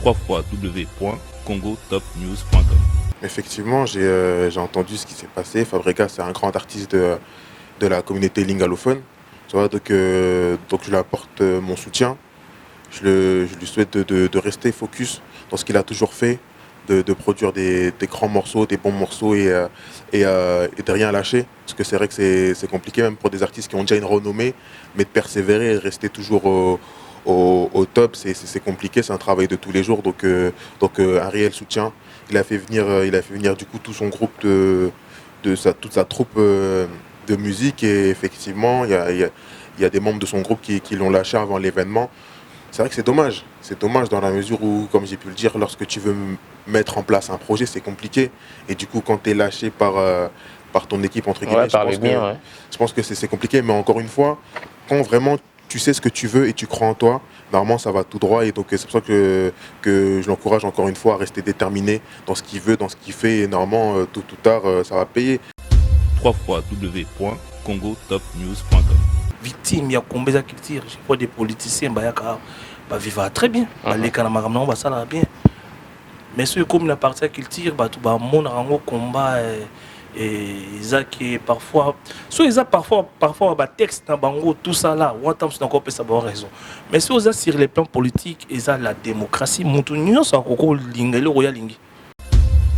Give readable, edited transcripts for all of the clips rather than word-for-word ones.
www.congotopnews.com. Effectivement, j'ai entendu ce qui s'est passé. Fabregas, c'est un grand artiste de la communauté lingalophone. Tu vois, donc je lui apporte mon soutien. Je lui souhaite de rester focus dans ce qu'il a toujours fait, de produire des grands morceaux, des bons morceaux et de rien lâcher. Parce que c'est vrai que c'est compliqué même pour des artistes qui ont déjà une renommée, mais de persévérer et de rester toujours au top, c'est compliqué, c'est un travail de tous les jours. Donc un réel soutien. Il a fait venir du coup tout son groupe toute sa troupe de musique et effectivement il y a des membres de son groupe qui l'ont lâché avant l'événement. C'est vrai que c'est dommage. C'est dommage dans la mesure où, comme j'ai pu le dire, lorsque tu veux mettre en place un projet, c'est compliqué. Et du coup, quand tu es lâché par ton équipe, entre guillemets, je pense que c'est compliqué. Mais encore une fois, quand vraiment tu sais ce que tu veux et tu crois en toi, normalement ça va tout droit. Et donc c'est pour ça que je l'encourage encore une fois à rester déterminé dans ce qu'il veut, dans ce qu'il fait. Et normalement, tôt ou tard, ça va payer. www.congotopnews.com. Victime, il y a combien de cultures, je crois des politiciens, vivre très bien, les Kanamaramans, ça va bien. Mais ceux comme la partie culture, tout le monde a un combat et ça qui parfois, soit ils ont parfois un texte dans bango tout ça là, on entend c'est encore ça avoir raison. Mais si on sur les plans politiques, ils ont la démocratie, mon union c'est encore lingé le royal lingé.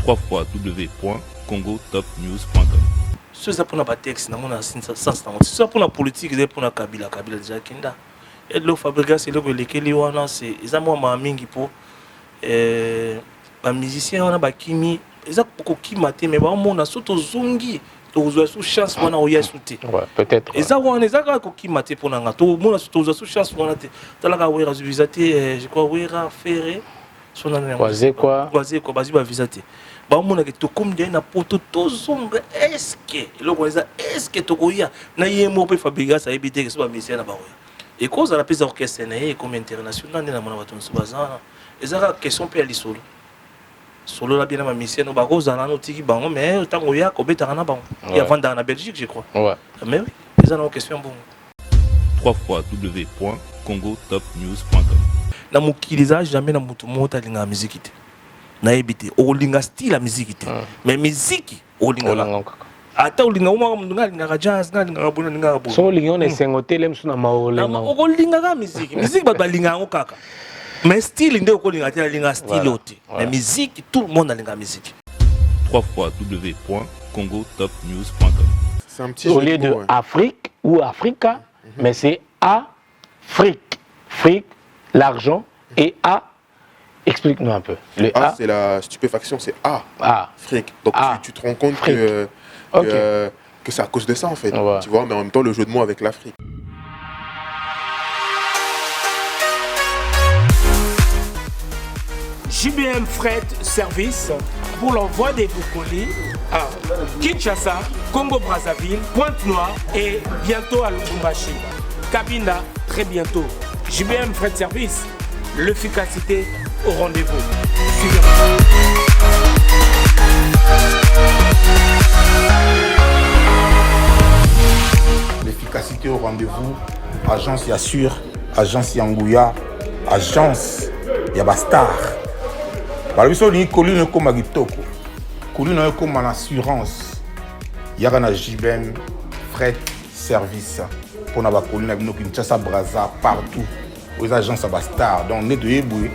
www.congotopnews.com. Ceux qui ont un texte dans mon sens, ceux qui ont la politique, ils ont Kabila déjà Kenda. Et le Fabregas c'est le lesquels wana c'est ils ont moi mingi pour les musiciens on a kimi ils ont beaucoup qui maté mais on a surtout zongi to sous chance wana oya souté peut-être ils ont qui maté pour nanga to mon surtout sous chance wana te talaka wera visiter je crois wera ferré son année quoi basi ba visiter on a que to comme des na poto to zonga est-ce que to koya na yemo pe Fabregas a évité que soit musicien na ba et cause à la prise orchestre comme international na mona bato subazana ezaka question pe ali solo la bien ma mission no bakoza na notiki bango mais tango ya ko betaka na bango ya vendre en Belgique je crois mais oui les ana question bon www.congotopnews.com. na mukiliza jamais na mutu mota linga musique te na ebité o linga style la musique te mais musique o linga ata ulinga uma mndunga linga jazz na linga bona linga bona so linga on esengote msu na maole na o linga ka musique ba linga ngo kaka mais style nde ko linga te linga style ote mais musique tout le monde a linga musique. www.congotopnews.com. C'est un petit au lieu de Afrique ou Africa mais c'est Afrique, l'argent et A. Explique-nous un peu. Le A, c'est la stupéfaction, c'est Afrique. Donc tu te rends compte que c'est à cause de ça en fait, tu vois, mais en même temps le jeu de mots avec l'Afrique. JBM Fret Service pour l'envoi de vos colis à Kinshasa, Congo-Brazzaville, Pointe-Noire et bientôt à Lubumbashi. Cabinda, très bientôt. JBM Fret Service, l'efficacité au rendez-vous. Suivez-moi. L'efficacité au rendez-vous, agence Yassure, agence Yangouya, agence Yabastar. Balobiso ni colline comme agitoko. Colline comme en assurance. Yagana JBM Fret Service. Pour la colline avec nous Kinshasa Brazza partout. Aux agences Yabastar. Donc ne doyez bouer.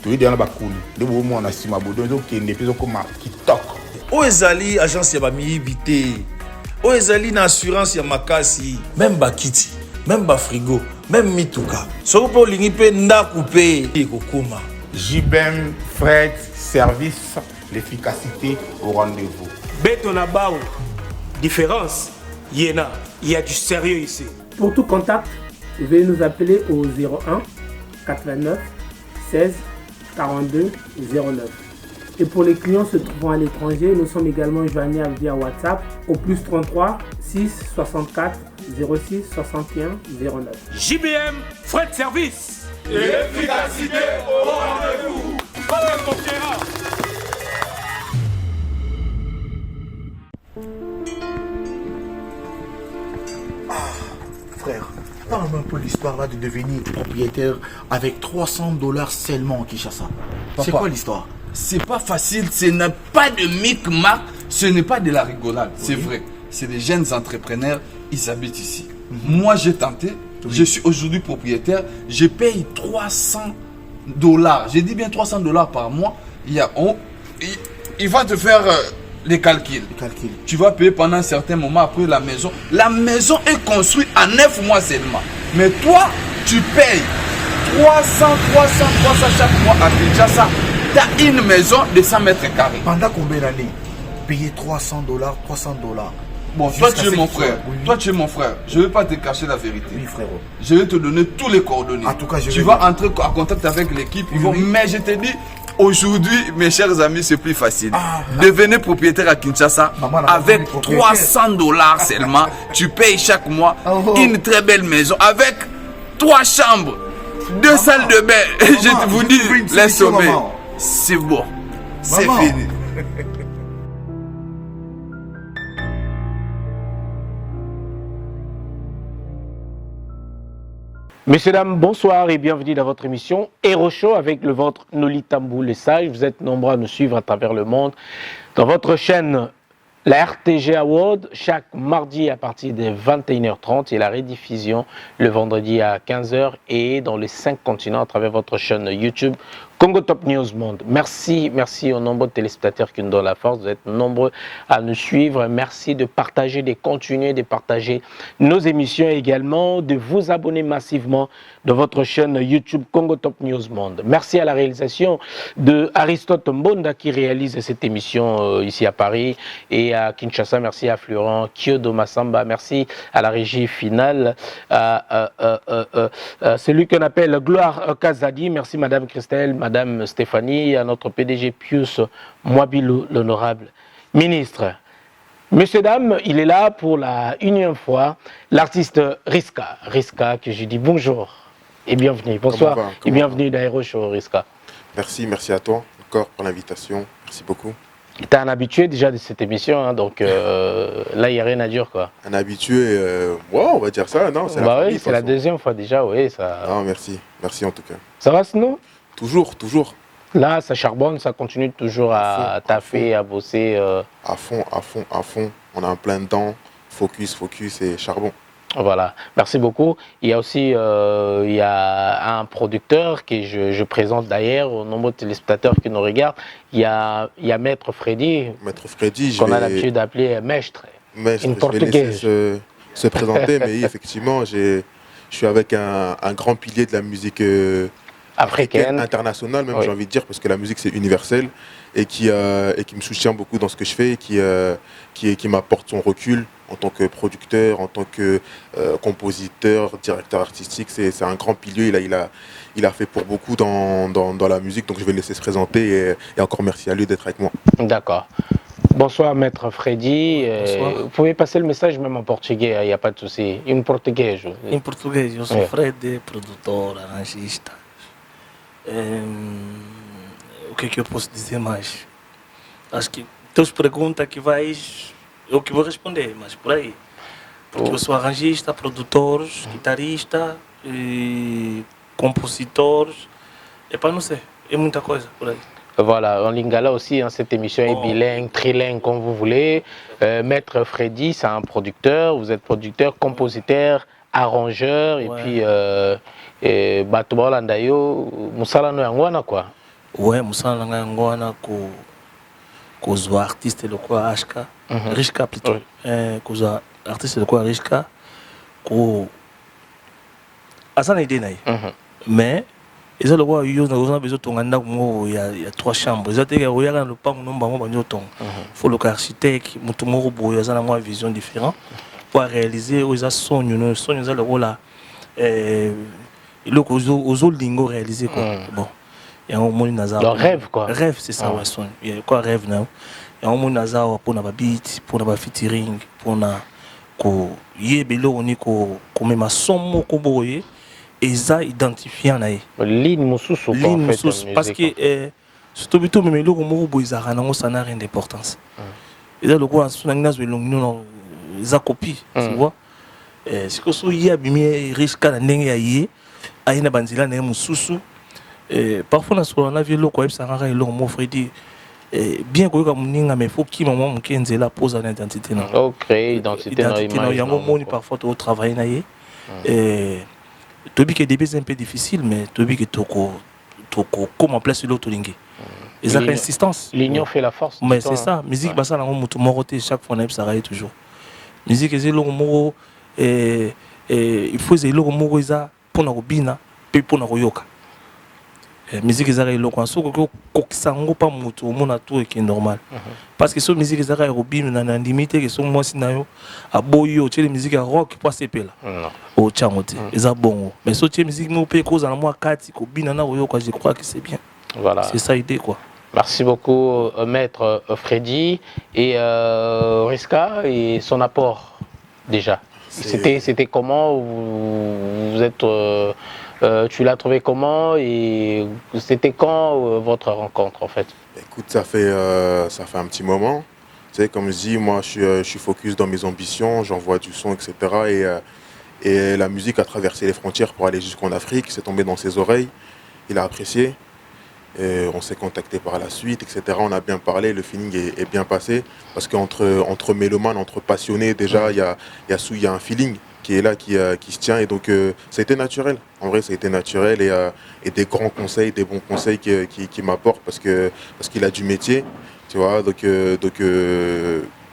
Tu es dans la colline. De beau monde à Simabo. Donc qui n'est plus comme Kitok. Oezali agence Yabami Vité. Oezali na assurance Yamakasi. Même Bakiti. Même Bafrigo. Même Mituka. Sopo lingipe nda coupé. Kokoma. JBM Fret Service, l'efficacité au rendez-vous. Betonabao, différence, Yéna, il y a du sérieux ici. Pour tout contact, veuillez nous appeler au 01 89 16 42 09. Et pour les clients se trouvant à l'étranger, nous sommes également joignables via WhatsApp au plus 33 6 64 06 61 09. JBM Fret Service. L'efficacité au rendez-vous. Frère, parle-moi police. l'histoire là de devenir propriétaire avec $300 seulement en Kinshasa? C'est Papa, quoi l'histoire? C'est pas facile, ce n'est pas de micmac, ce n'est pas de la rigolade, c'est vrai. C'est des jeunes entrepreneurs, ils habitent ici. Moi, j'ai tenté, je suis aujourd'hui propriétaire, je paye $300. Je dis bien $300 par mois. Il va te faire les calculs. Tu vas payer pendant un certain moment après la maison. La maison est construite en 9 mois seulement. Mais toi, tu payes 300 chaque mois à Kinshasa. Tu as une maison de 100 mètres carrés. Pendant combien d'années? Payer $300. Bon, toi tu es mon frère. Toi tu es mon frère. Je ne vais pas te cacher la vérité. Oui, frérot. Je vais te donner tous les coordonnées. En tout cas, tu vas entrer en contact avec l'équipe. Mais je te dis, aujourd'hui, mes chers amis, c'est plus facile. Devenez propriétaire à Kinshasa avec $300 seulement. Tu payes chaque mois une très belle maison avec 3 chambres, 2 salles de bain. Je vous dis, les sommets. C'est bon. C'est fini. Messieurs, dames, bonsoir et bienvenue dans votre émission Hero Show avec le vôtre Noli Tambou les Sages. Vous êtes nombreux à nous suivre à travers le monde dans votre chaîne la RTG Award chaque mardi à partir de 21h30 et la rediffusion le vendredi à 15h et dans les 5 continents à travers votre chaîne YouTube Congo Top News Monde. Merci aux nombreux téléspectateurs qui nous donnent la force. Vous êtes nombreux à nous suivre. Merci de partager, de continuer de partager nos émissions et également de vous abonner massivement de votre chaîne YouTube Congo Top News Monde. Merci à la réalisation de Aristote Mbonda qui réalise cette émission ici à Paris et à Kinshasa. Merci à Florent Kyodo Massamba. Merci à la régie finale, celui qu'on appelle Gloire Kazadi. Merci Madame Christelle, Madame Stéphanie, à notre PDG Pius Mwabilou, l'honorable ministre. Messieurs, dames, il est là pour la unième fois, l'artiste Riska. Riska, que je dis bonjour et bienvenue. Bonsoir et bienvenue dans Hero Show, Riska. Merci à toi encore pour l'invitation. Merci beaucoup. Tu es un habitué déjà de cette émission, hein, donc là, il n'y a rien à dire, quoi. Un habitué, on va dire ça, non? Oui, c'est la deuxième fois déjà, oui. Ça... Non, merci en tout cas. Ça va sinon? Toujours. Là, ça charbonne, ça continue toujours à taffer, à bosser. À fond. On est en plein dedans. Focus et charbon. Voilà, merci beaucoup. Il y a aussi il y a un producteur que je présente d'ailleurs aux nombreux téléspectateurs qui nous regardent. Il y a Maître Freddy. Maître Freddy, qu'on a l'habitude d'appeler Mestre. En portugais. Se présenter, mais effectivement, je suis avec un grand pilier de la musique africaine, internationale même, j'ai envie de dire, parce que la musique c'est universel et qui me soutient beaucoup dans ce que je fais, et qui m'apporte son recul en tant que producteur, en tant que compositeur, directeur artistique. C'est un grand pilier, il a fait pour beaucoup dans la musique, donc je vais le laisser se présenter et encore merci à lui d'être avec moi. D'accord. Bonsoir Maître Freddy. Vous pouvez passer le message même en portugais, il n'y a pas de souci. Em português, eu sou Freddy, produtor, arrangista. O que eu posso dizer mais? Acho que teus perguntas que vais, eu que vou responder, mas por aí. Porque eu sou arrangista, produtor, guitarrista, compositor, não sei, é muita coisa por aí. Voilà, en lingala aussi, hein, cette émission est bilingue, trilingue, comme vous voulez. Maître Freddy, c'est un producteur, vous êtes producteur, compositeur, arrangeur, et puis Batouba Landayo, Moussala no Yangwana quoi. Ouais, Moussala no Yangwana, cause artiste de quoi Ashka, Rishka plutôt, cause artiste de quoi Rishka, cause Asana idée naï. Mais ils ont le droit il y a 3 chambres. Ils ont dit que le pan faut le architecte, ils ont une vision différente pour réaliser ils ont son le rôle là ils ont lingo réaliser quoi. Bon, il y a un monde nazar. Le rêve quoi. Rêve c'est ça ouais son. Il y a quoi rêve là. Il y a un monde nazar pour na beat, pour na featuring, pour na ko yebelo oni ko même son ko boye. Et ça identifié en aïe. Ligne moussousou parce que surtout bientôt même le gros bois ça n'a rien d'importance. Et là le gros on a une copie, tu vois. C'est que so y a bimi risque na ndenge ya yé aina banzila na mususu parfois on a vu le quoi ça rara lo mo Freddy bien que comme ninga mais faut qui maman qui nzela pose une identité non créer identité non yango moni parfois au travail na yé tobi que début c'est un peu difficile mais tobi que toko comment place l'autre lingue et ça fait insistance l'union fait la force mais c'est ça musique basa na mutu moroté chaque fois na ça raille toujours musique c'est lo moro il faut que lo moro isa pour na robina pe pour na royoka musique ezaka eloko anso kokokisa ngo pa moto omona tout est normal parce que so musique ezaka robino na limite que so mwasi na yo aboyi o tshele musique ya rock po sepela o tchango te eza bongo mais so tshele musique mo pe koza na moi kati ko bina na oyo je crois que c'est bien voilà c'est ça l'idée quoi. Merci beaucoup maître Freddy et Riska et son apport déjà c'était comment vous êtes tu l'as trouvé comment et c'était quand votre rencontre en fait? Écoute, ça fait un petit moment. Tu sais, comme je dis, moi je suis focus dans mes ambitions, j'envoie du son, etc. Et la musique a traversé les frontières pour aller jusqu'en Afrique, c'est tombé dans ses oreilles, il a apprécié. Et on s'est contacté par la suite, etc. On a bien parlé, le feeling est bien passé. Parce qu'entre mélomanes, entre passionnés, déjà, il y a un feeling qui est là, qui se tient. Et donc, ça a été naturel. En vrai, ça a été naturel. Et des grands conseils, des bons conseils qui m'apportent parce qu'il a du métier. Tu vois, donc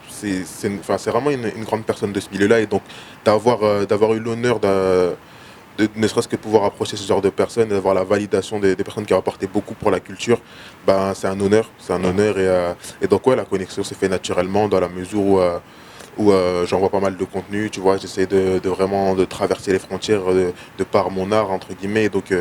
c'est vraiment une grande personne de ce milieu-là. Et donc, d'avoir eu l'honneur ne serait-ce que pouvoir approcher ce genre de personnes, d'avoir la validation des personnes qui ont apporté beaucoup pour la culture, ben, c'est un honneur. Et donc, ouais, la connexion s'est fait naturellement dans la mesure où j'envoie pas mal de contenu, tu vois, j'essaie de vraiment de traverser les frontières de par mon art, entre guillemets, et donc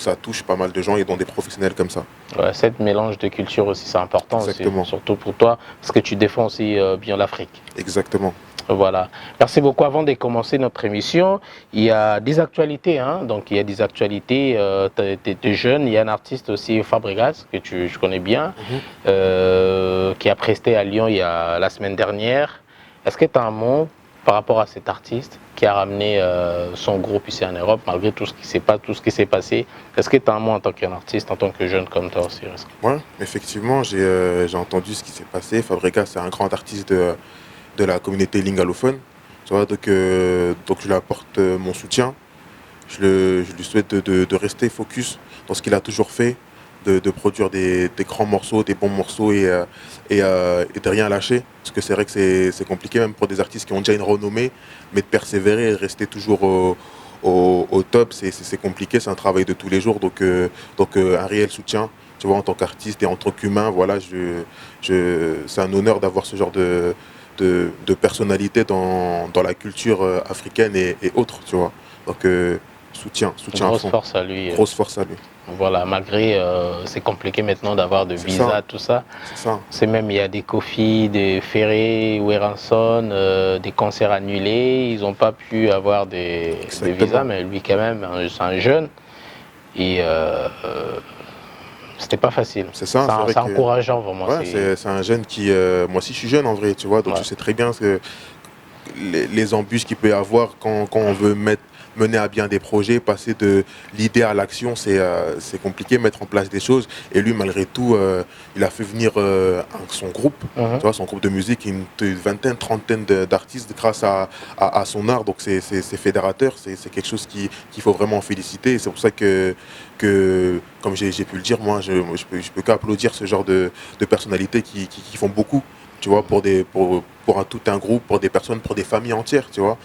ça touche pas mal de gens et dont des professionnels comme ça. Ouais, cette mélange de culture aussi, c'est important, Exactement. Aussi, surtout pour toi, parce que tu défends aussi bien l'Afrique. Exactement. Voilà. Merci beaucoup. Avant de commencer notre émission, il y a des actualités. Donc, il y a des actualités. Tu es jeune. Il y a un artiste aussi, Fabregas, que je connais bien, qui a presté à Lyon la semaine dernière. Est-ce que tu as un mot par rapport à cet artiste qui a ramené son groupe ici en Europe, malgré tout ce qui s'est passé? Est-ce que tu as un mot en tant qu'artiste, en tant que jeune comme toi aussi? Oui, effectivement, j'ai entendu ce qui s'est passé. Fabregas, c'est un grand artiste de la communauté lingalophone, tu vois, donc je lui apporte mon soutien. Je lui souhaite de rester focus dans ce qu'il a toujours fait, de produire des grands morceaux, des bons morceaux et de rien lâcher, parce que c'est vrai que c'est compliqué même pour des artistes qui ont déjà une renommée, mais de persévérer et de rester toujours au top, c'est compliqué, c'est un travail de tous les jours, donc un réel soutien. Tu vois, en tant qu'artiste et en tant qu'humain, voilà, c'est un honneur d'avoir ce genre de personnalité dans la culture africaine et autres, tu vois. Donc soutien grosse à fond. Force à lui. Grosse force à lui. Voilà, malgré c'est compliqué maintenant d'avoir de visa, tout ça. C'est ça. C'est même, il y a des Kofi, des Ferré, Weranson, des concerts annulés. Ils n'ont pas pu avoir des visas, mais lui quand même, c'est un jeune. Et c'était pas facile. C'est ça. C'est encourageant vraiment. Ouais, c'est un jeune qui... moi aussi je suis jeune en vrai, tu vois, donc je sais très bien que les embûches qu'il peut y avoir quand on veut mener à bien des projets, passer de l'idée à l'action, c'est compliqué, mettre en place des choses. Et lui, malgré tout, il a fait venir son groupe, tu vois, son groupe de musique, une vingtaine, trentaine d'artistes grâce à son art. Donc c'est fédérateur, c'est quelque chose qu'il faut vraiment féliciter. Et c'est pour ça que comme j'ai pu le dire, moi, je peux qu'applaudir ce genre de personnalités qui font beaucoup, tu vois, pour tout un groupe, pour des personnes, pour des familles entières, tu vois.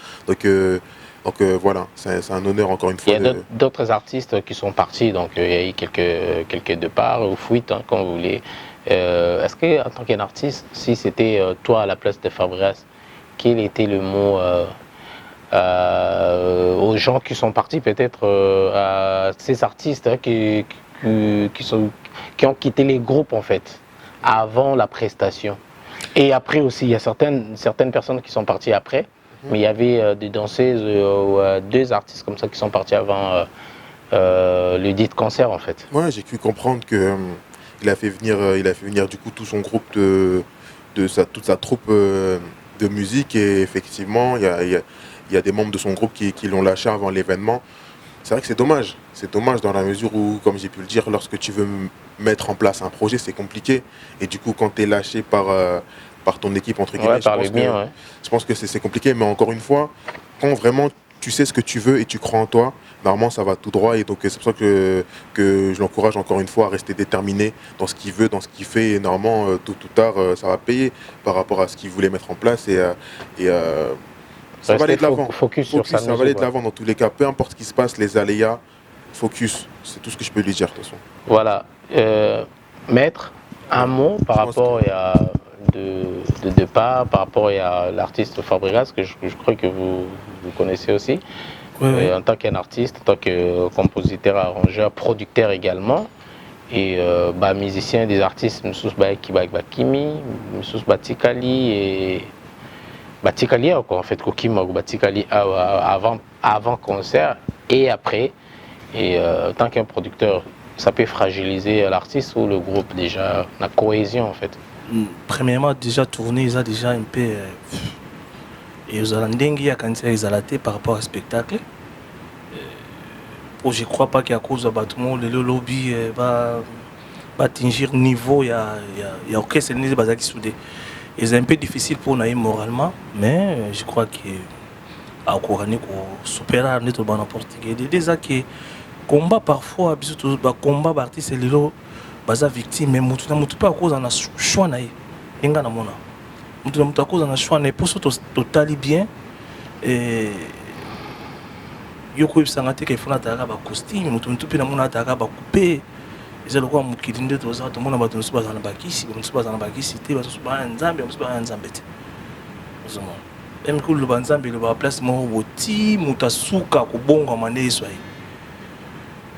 Donc voilà, c'est un honneur encore une fois. Il y a d'autres artistes qui sont partis, donc il y a eu quelques départs ou fuites, comme vous voulez. Est-ce que en tant qu'artiste, si c'était toi à la place de Fabregas, quel était le mot aux gens qui sont partis, peut-être à ces artistes qui ont quitté les groupes en fait, avant la prestation? Et après aussi, il y a certaines personnes qui sont parties après. Mais il y avait des danseuses ou deux artistes comme ça qui sont partis avant le dit concert en fait. Ouais, j'ai cru comprendre que il a fait venir du coup tout son groupe toute sa troupe de musique, et effectivement il il y a des membres de son groupe qui l'ont lâché avant l'événement. C'est vrai que c'est dommage. C'est dommage dans la mesure où, comme j'ai pu le dire, lorsque tu veux mettre en place un projet, c'est compliqué. Et du coup, quand tu es lâché par ton équipe, entre guillemets, je pense que c'est compliqué. Mais encore une fois, quand vraiment tu sais ce que tu veux et tu crois en toi, normalement ça va tout droit. Et donc c'est pour ça que je l'encourage encore une fois à rester déterminé dans ce qu'il veut, dans ce qu'il fait. Et normalement, tôt ou tard, ça va payer par rapport à ce qu'il voulait mettre en place. Ça va aller de l'avant. Ça va aller de l'avant dans tous les cas. Peu importe ce qui se passe, les aléas, focus. C'est tout ce que je peux lui dire de toute façon. Voilà. Maître, un mot par rapport à de départ, par rapport à l'artiste Fabregas, que je crois que vous connaissez aussi. Oui. En tant qu'un artiste, en tant que compositeur, arrangeur, producteur également. Et musicien des artistes, Moussous Bakimi, Moussous Batikali et Batikali encore en fait, Kokima ou Batikali avant concert et après. Et en tant qu'un producteur, ça peut fragiliser l'artiste ou le groupe déjà, la cohésion en fait. Premièrement, déjà tourner, ils ont déjà un peu. Et ils ont un par rapport au spectacle. Je ne crois pas qu'à cause de bâtiment, le lobby va atteindre niveau, il y a aucun sénégalais qui sont soudés. C'est un peu difficile pour nous moralement, mais je crois que à Coranique, au super net au ban portugais, déjà que combat parfois, surtout combat parti c'est les baza victime, mais mutu pas à cause on a choix naï, inga na mona, mutu à cause on a choix naï pour ce total bien et yoko ibsangate qu'il faut n'attaquer ba costume, mutu pe na mona attaquer ba coupé. C'est le quoi mukilinde toza to mona bato nsuba zana bakisi nsuba zana bakisi te bato suba nzambe nsuba nzambe te ozoma même que le banzambe le ba place mo boti mutasuka kubonga mane swai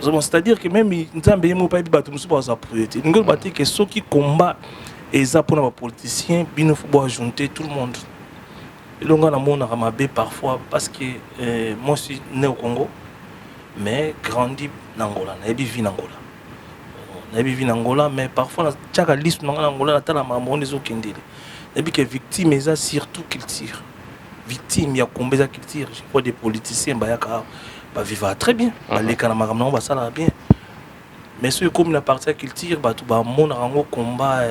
ozoma c'est-à-dire que même nzambe yemo pa bato nsuba za projet ngol baté que ceux qui combat eza pour na ba politiciens bino faut boire ajouter tout le monde et longa na mona ramabe parfois parce que moi je suis né au Congo mais grandi en Angola na ebi vi en Angola. Nabi en Angola, mais parfois, chaque liste en Angola, la maman des autres kindele. Nabi que victime, c'est surtout qu'il tire. Victime, il y a combien qu'il tire. Je vois des politiciens, bah vivre très bien. Les canamaraman, bah ça va bien. Mais ceux comme la partie qu'il tire, bah tout bah mon rango combat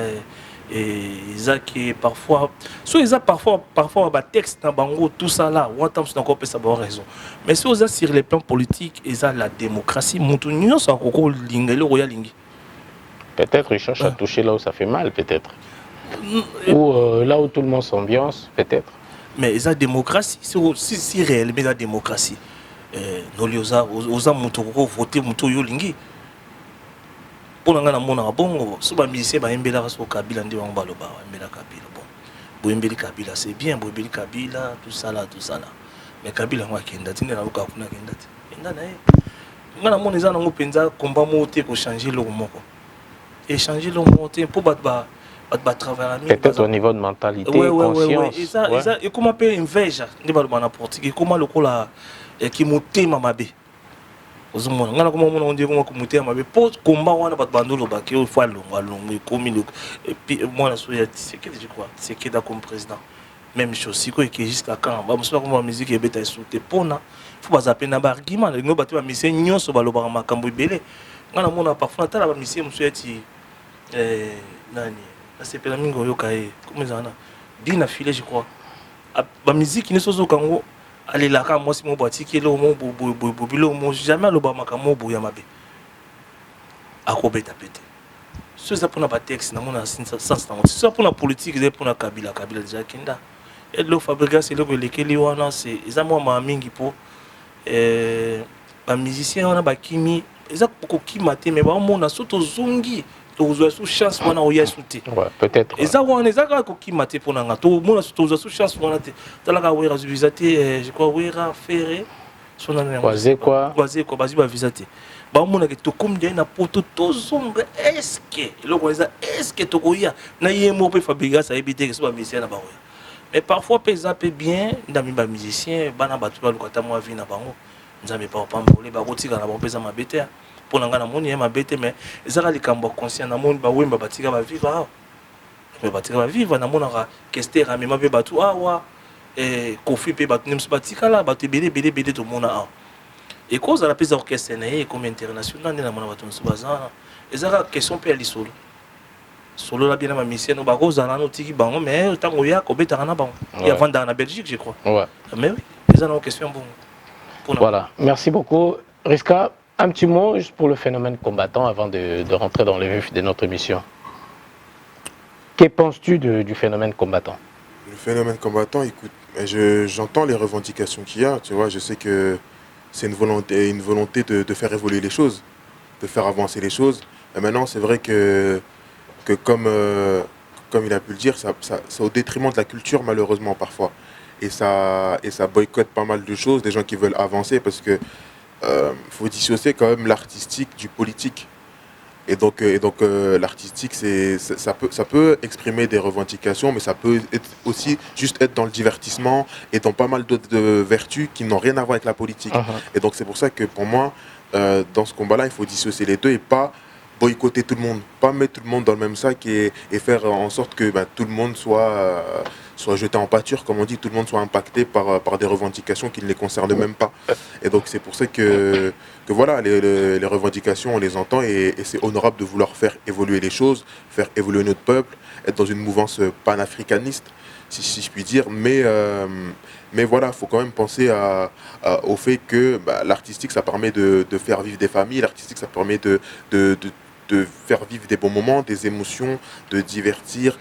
et ça qui parfois, soit ils a parfois bah texte dans bango tout ça là. On entend c'est encore ça avoir raison. Mais si ils a sur les plans politiques, ils a la démocratie. Mon tout union c'est encore l'ingé le royal lingi. Peut-être ils cherchent à toucher là où ça fait mal, peut-être. Ou là où tout le monde s'ambiance, peut-être. Mais la démocratie, si réellement la démocratie, nous osons voter muto yolingi. Pour nous na bongo, si ba musicien ba embela so Kabila ndi bango baloba, embela Kabila bon. Bo embeli Kabila c'est bien, bo embeli Kabila tout ça là. Mais Kabila ngwa kenda tinde na luka kuna kenda ti. Kenda na ye. Ngana mona eza nango penza combat moté ko changer le moko. Échanger le monter pour battre travailler peut-être au niveau de mentalité conscience et comment appeler inveja ndi balobana na portugais comment le kola qui motema mabe ozomona ngana comment on dit comment motema mabe pour combat wana bat bandolo ba ki faut longo comme et puis moi la soya c'est que je crois c'est que comme président même chose si quoi que jusqu'à quand ba muso comme musique et beta sauter pona faut pas appeler na ba argument ngo batema mission nyonso baloba makambo ibele ngana mona parfois tala ba mission muso yati nani c'est pas la mingo yokae comment ça na bien affilé je crois ba musique ne sozo kango aller la ka moi si mon batiki le mo bobilo mo jamais le ba makamo bo ya mabe akobeta pété ce ça pour na ba texte na mona sens na ça pour la politique c'est pour na Kabila déjà kinda et le Fabregas c'est le lekeli wana c'est ça moi ma mingi pour ba musicien wana ba kimi eza ko kimate mais ba mona soto zongi tu as sous chance wana oya souté peut-être et ça on ezaka ko kimate pour nanga to mona tu as sous chance wana te talaka wera visiter je crois wera ferré son année croisé quoi basi ba visiter ba mona que to comme dia na poto to zonga est-ce que to koya na yemo pe Fabregas a évité que soit musicien na ba oya mais parfois pesa pe bien ndami ba musicien bana batu ba lokata mo vie na bango nzambe pa pambolé ba kotika na ba pesa mabete pour n'angana moni ya mabete mais ezaka likambo conscient na moni ba wemba batika ba vivre mais batika ba vivre na mona ka kester amema pe batu awa et Kofi pe bato nemso batikala bato ebele to mona et cause à la prise orchestre comme international na mona bato nso bazana ezaka question pe ali solo la bien ma mission no bakoza na no tiki bango mais tango ya kobeta na bango il y a vendre en Belgique je crois mais oui les ana question bon voilà merci beaucoup Riska. Un petit mot juste pour le phénomène combattant avant de rentrer dans le vif de notre émission. Que penses-tu du phénomène combattant? Le phénomène combattant, écoute, j'entends les revendications qu'il y a, tu vois, je sais que c'est une volonté de faire évoluer les choses, de faire avancer les choses. Mais maintenant, c'est vrai que comme il a pu le dire, c'est au détriment de la culture malheureusement parfois. Et ça boycotte pas mal de choses, des gens qui veulent avancer parce que faut dissocier quand même l'artistique du politique. Et donc l'artistique, ça peut exprimer des revendications, mais ça peut aussi juste être dans le divertissement et dans pas mal d'autres vertus qui n'ont rien à voir avec la politique. Et donc c'est pour ça que pour moi, dans ce combat-là, il faut dissocier les deux et pas boycotter tout le monde, pas mettre tout le monde dans le même sac et faire en sorte que tout le monde soit jeté en pâture, comme on dit, tout le monde soit impacté par des revendications qui ne les concernent même pas. Et donc c'est pour ça que voilà, les revendications, on les entend et c'est honorable de vouloir faire évoluer les choses, faire évoluer notre peuple, être dans une mouvance panafricaniste, si je puis dire, mais voilà, il faut quand même penser au fait que l'artistique, ça permet de faire vivre des familles, l'artistique, ça permet de faire vivre des bons moments, des émotions, de divertir,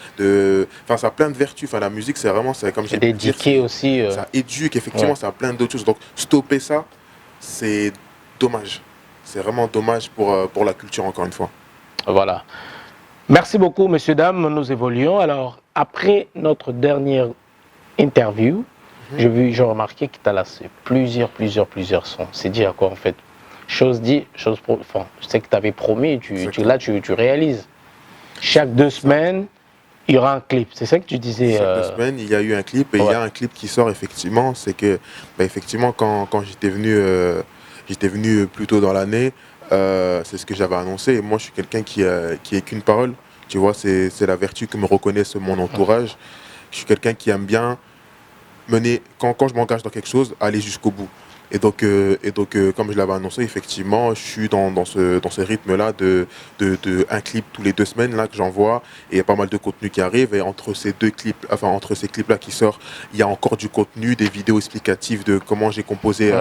enfin ça a plein de vertus. Enfin la musique c'est vraiment, comme j'ai pu dire, aussi. Ça éduque effectivement, ça a plein d'autres choses. Donc stopper ça, c'est dommage. C'est vraiment dommage pour la culture encore une fois. Voilà. Merci beaucoup messieurs dames, nous évoluons. Alors après notre dernière interview, j'ai remarqué que tu as laissé plusieurs sons. C'est dit à quoi en fait? Chose dit, chose enfin, je sais que tu avais promis, tu réalises. Chaque 2 semaines, il y aura un clip. C'est ça que tu disais. Chaque 2 semaines, il y a eu un clip et il y a un clip qui sort effectivement. C'est que effectivement quand j'étais venu plus tôt dans l'année, c'est ce que j'avais annoncé. Et moi, je suis quelqu'un qui est qu'une parole. Tu vois, c'est la vertu que me reconnaissent mon entourage. Je suis quelqu'un qui aime bien mener, quand je m'engage dans quelque chose, aller jusqu'au bout. Et donc, comme je l'avais annoncé, effectivement, je suis dans ce rythme-là de un clip tous les 2 semaines là que j'envoie, et il y a pas mal de contenu qui arrive. Et entre ces clips-là qui sortent, il y a encore du contenu, des vidéos explicatives de comment j'ai composé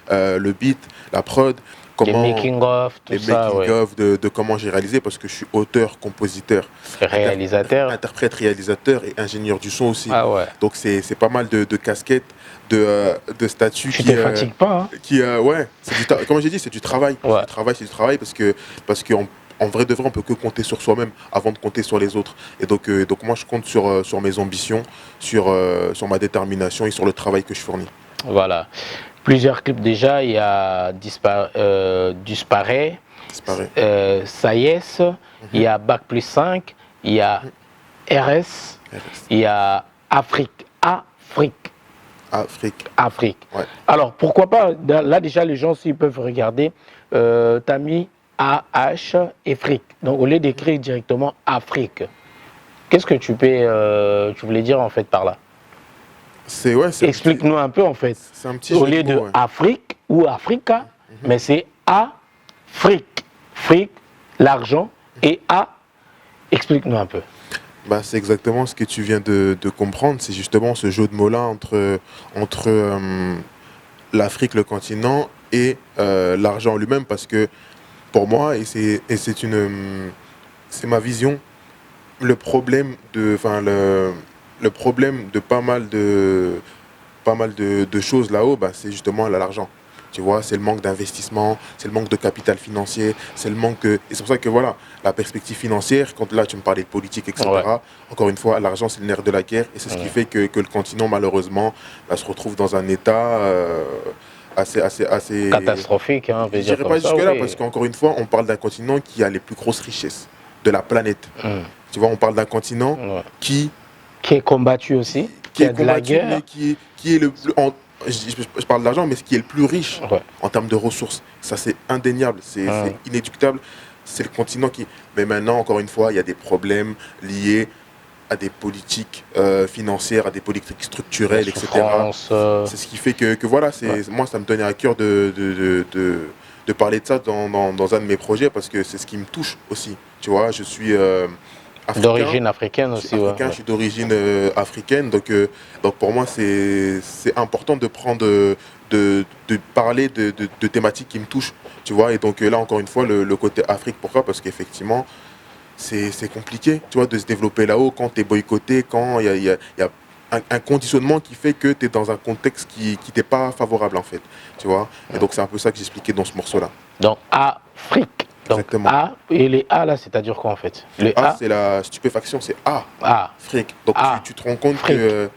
le beat, la prod, comment les making-of, tout ça, de comment j'ai réalisé, parce que je suis auteur, compositeur, réalisateur, interprète, réalisateur et ingénieur du son aussi. Donc c'est pas mal de casquettes, de statuts qui ne fatigue pas. Comme j'ai dit, c'est du travail. C'est du travail parce que en vrai de vrai, on peut que compter sur soi-même avant de compter sur les autres. Et donc moi, je compte sur mes ambitions, sur ma détermination et sur le travail que je fournis. Voilà. Plusieurs clips déjà, il y a Disparaît, Saïs, il y a Bac+5, il y a RS, il y a Afrique. Ouais. Alors pourquoi pas, là déjà les gens s'ils peuvent regarder, t'as mis AH et Fric. Donc au lieu d'écrire directement Afrique, qu'est-ce que tu voulais dire en fait par là? Explique-nous un peu en fait. Au lieu de Afrique ou Africa, mais c'est Afrique. Fric, l'argent, et A. Explique-nous un peu. C'est exactement ce que tu viens de comprendre. C'est justement ce jeu de mots-là entre l'Afrique, le continent, et l'argent lui-même. Parce que pour moi, et c'est ma vision, le problème de pas mal de choses là-haut, c'est justement l'argent. Tu vois, c'est le manque d'investissement, c'est le manque de capital financier, c'est le manque... Et c'est pour ça que voilà, la perspective financière, quand là tu me parlais de politique, etc., encore une fois, l'argent c'est le nerf de la guerre, et c'est ce qui fait que le continent, malheureusement, se retrouve dans un état assez... catastrophique, hein, je dirais pas jusque-là, parce qu'encore une fois, on parle d'un continent qui a les plus grosses richesses de la planète. Tu vois, on parle d'un continent qui est combattu aussi, qui a de la guerre, mais qui est le plus... Je parle d'argent, mais ce qui est le plus riche en termes de ressources, ça c'est indéniable, c'est inéductable, c'est le continent qui... Mais maintenant, encore une fois, il y a des problèmes liés à des politiques financières, à des politiques structurelles, etc. C'est ce qui fait que voilà, moi ça me tenait à cœur de parler de ça dans un de mes projets parce que c'est ce qui me touche aussi. Tu vois, je suis d'origine africaine aussi. Je suis d'origine africaine, donc pour moi c'est important de prendre, de parler de thématiques qui me touchent, tu vois. Et donc là encore une fois le côté Afrique, pourquoi? Parce qu'effectivement c'est compliqué, tu vois, de se développer là-haut quand tu es boycotté, quand il y a un conditionnement qui fait que tu es dans un contexte qui t'est pas favorable en fait, tu vois. Et donc c'est un peu ça que j'expliquais dans ce morceau-là. Donc Afrique. Donc exactement. A, et les A là, c'est-à-dire quoi en fait? Le A, c'est la stupéfaction, c'est Afrique. Donc tu te rends compte que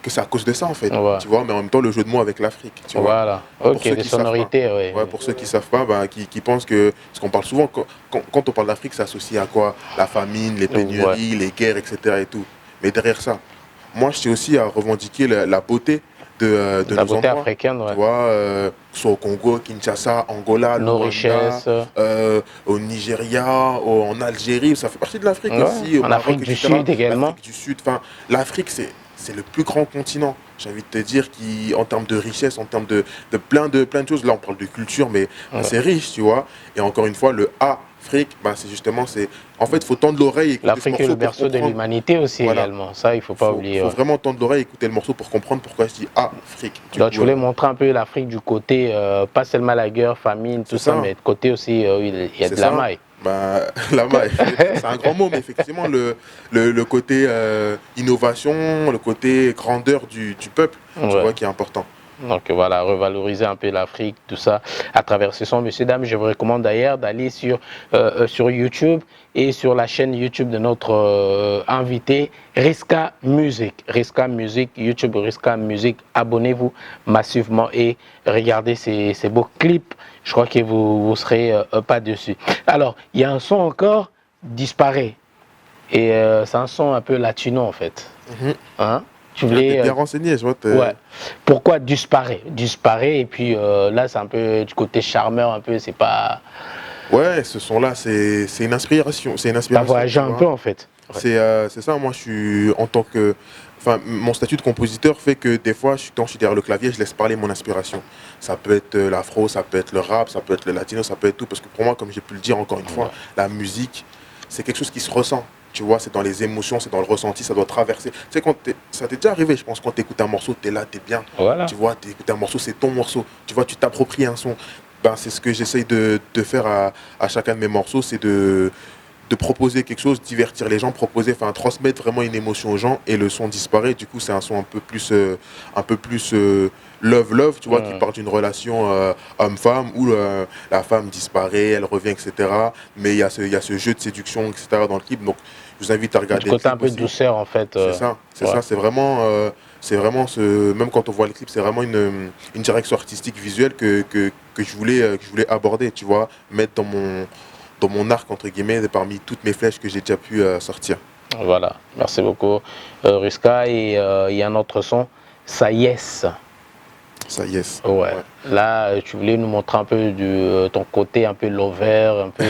c'est à cause de ça en fait, tu vois, mais en même temps le jeu de mots avec l'Afrique, tu vois. Ok, des sonorités, pour ceux qui savent pas, qui pensent que, parce qu'on parle souvent, quand on parle d'Afrique, c'est associé à quoi? La famine, les pénuries, les guerres, etc. et tout. Mais derrière ça, moi je tiens aussi à revendiquer la beauté de la nos beauté endroits, africaine, tu vois, soit au Congo, Kinshasa, Angola, nos Rwanda, richesses, au Nigeria, en Algérie, ça fait partie de l'Afrique aussi, au en Maroc, Afrique du etc. Sud également. L'Afrique du Sud, enfin, l'Afrique c'est le plus grand continent, j'ai envie de te dire, qui, en termes de richesse, en termes de plein de choses, là on parle de culture, mais c'est riche, tu vois. Et encore une fois, le Afrique, c'est justement, en fait, il faut tendre l'oreille. L'Afrique est le berceau de l'humanité aussi également, ça il ne faut pas oublier. Il faut vraiment tendre l'oreille, écouter le morceau pour comprendre pourquoi je dis Afrique. Donc je voulais montrer un peu l'Afrique du côté, pas seulement la guerre, famine, tout ça, mais de côté aussi, il y a de la maille. La maille, c'est un grand mot, mais effectivement, le côté innovation, le côté grandeur du peuple, tu vois, qui est important. Donc voilà, revaloriser un peu l'Afrique, tout ça, à travers ce son. Messieurs, dames, je vous recommande d'ailleurs d'aller sur YouTube et sur la chaîne YouTube de notre invité, Riska Music. Riska Music, YouTube Riska Music. Abonnez-vous massivement et regardez ces beaux clips. Je crois que vous serez pas dessus. Alors, il y a un son encore, Disparaît. Et c'est un son un peu latino en fait. Hein? Tu voulais, bien renseigné, je vois. Ouais. Pourquoi Disparaît? Disparaît, et puis là, c'est un peu du côté charmeur, un peu, c'est pas... Ouais, ce son-là, c'est une inspiration. C'est une inspiration. T'as voyagé un peu, en fait. Ouais. C'est ça, moi, je suis en tant que... Enfin, mon statut de compositeur fait que des fois, quand je suis derrière le clavier, je laisse parler mon inspiration. Ça peut être l'afro, ça peut être le rap, ça peut être le latino, ça peut être tout. Parce que pour moi, comme j'ai pu le dire encore une fois, la musique, c'est quelque chose qui se ressent. Tu vois, c'est dans les émotions, c'est dans le ressenti, ça doit traverser. Tu sais, ça t'est déjà arrivé, je pense, quand tu écoutes un morceau, tu es là, tu es bien. Voilà. Tu vois, tu écoutes un morceau, c'est ton morceau. Tu vois, tu t'appropries un son. C'est ce que j'essaye de faire à chacun de mes morceaux, c'est de proposer quelque chose, divertir les gens, transmettre vraiment une émotion aux gens, et le son disparaît. Du coup, c'est un son un peu plus love, tu vois, qui part d'une relation homme-femme où la femme disparaît, elle revient, etc. Mais il y a ce jeu de séduction, etc. dans le clip. Donc, je vous invite à regarder. Du côté un peu de douceur, en fait. C'est ça. C'est vraiment même quand on voit le clip, c'est vraiment une direction artistique visuelle que je voulais aborder, tu vois, mettre dans mon arc, entre guillemets, parmi toutes mes flèches que j'ai déjà pu sortir. Voilà, merci beaucoup, Riska. Et il y a un autre son, Ça y est. Ça y est. Ouais. Là, tu voulais nous montrer un peu ton côté un peu lover, un peu...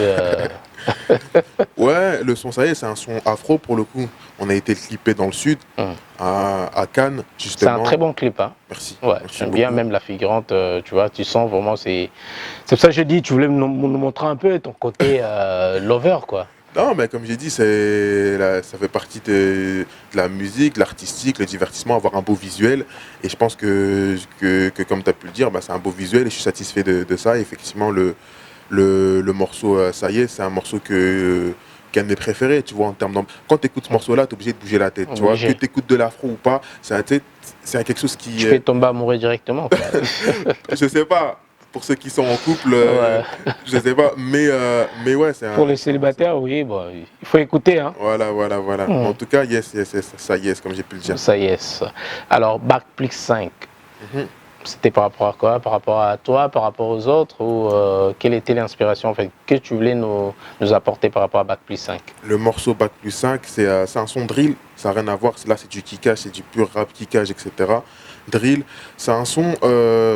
Ouais, le son Ça y est, c'est un son afro pour le coup. On a été clippé dans le sud, à Cannes, justement. C'est un très bon clip, hein. Merci. Ouais, j'aime bien même la figurante, tu vois, tu sens vraiment, c'est pour ça que je dis, tu voulais nous montrer un peu ton côté lover, quoi. Non, mais comme j'ai dit, ça fait partie de la musique, de l'artistique, le divertissement, avoir un beau visuel. Et je pense que comme tu as pu le dire, c'est un beau visuel et je suis satisfait de ça. Et effectivement, le morceau Ça y est, c'est un morceau qu'un de mes préférés, tu vois, en termes quand tu écoutes ce morceau-là, tu es obligé de bouger la tête, tu vois, que tu écoutes de l'afro ou pas, c'est quelque chose qui... Tu fais tomber amoureux directement, quoi. Je sais pas, pour ceux qui sont en couple, je sais pas, mais ouais, c'est pour les célibataires, oui, bon, il faut écouter, hein. Voilà. En tout cas, yes, ça y est, comme j'ai pu le dire. Ça y est. Alors, Bac plus 5. C'était par rapport à quoi? Par rapport à toi, par rapport aux autres? Ou quelle était l'inspiration en fait? Que tu voulais nous apporter par rapport à Bac plus 5? Le morceau Bac plus 5, c'est un son drill, ça n'a rien à voir. Là, c'est du kickage, c'est du pur rap, kickage, etc. Drill, c'est un son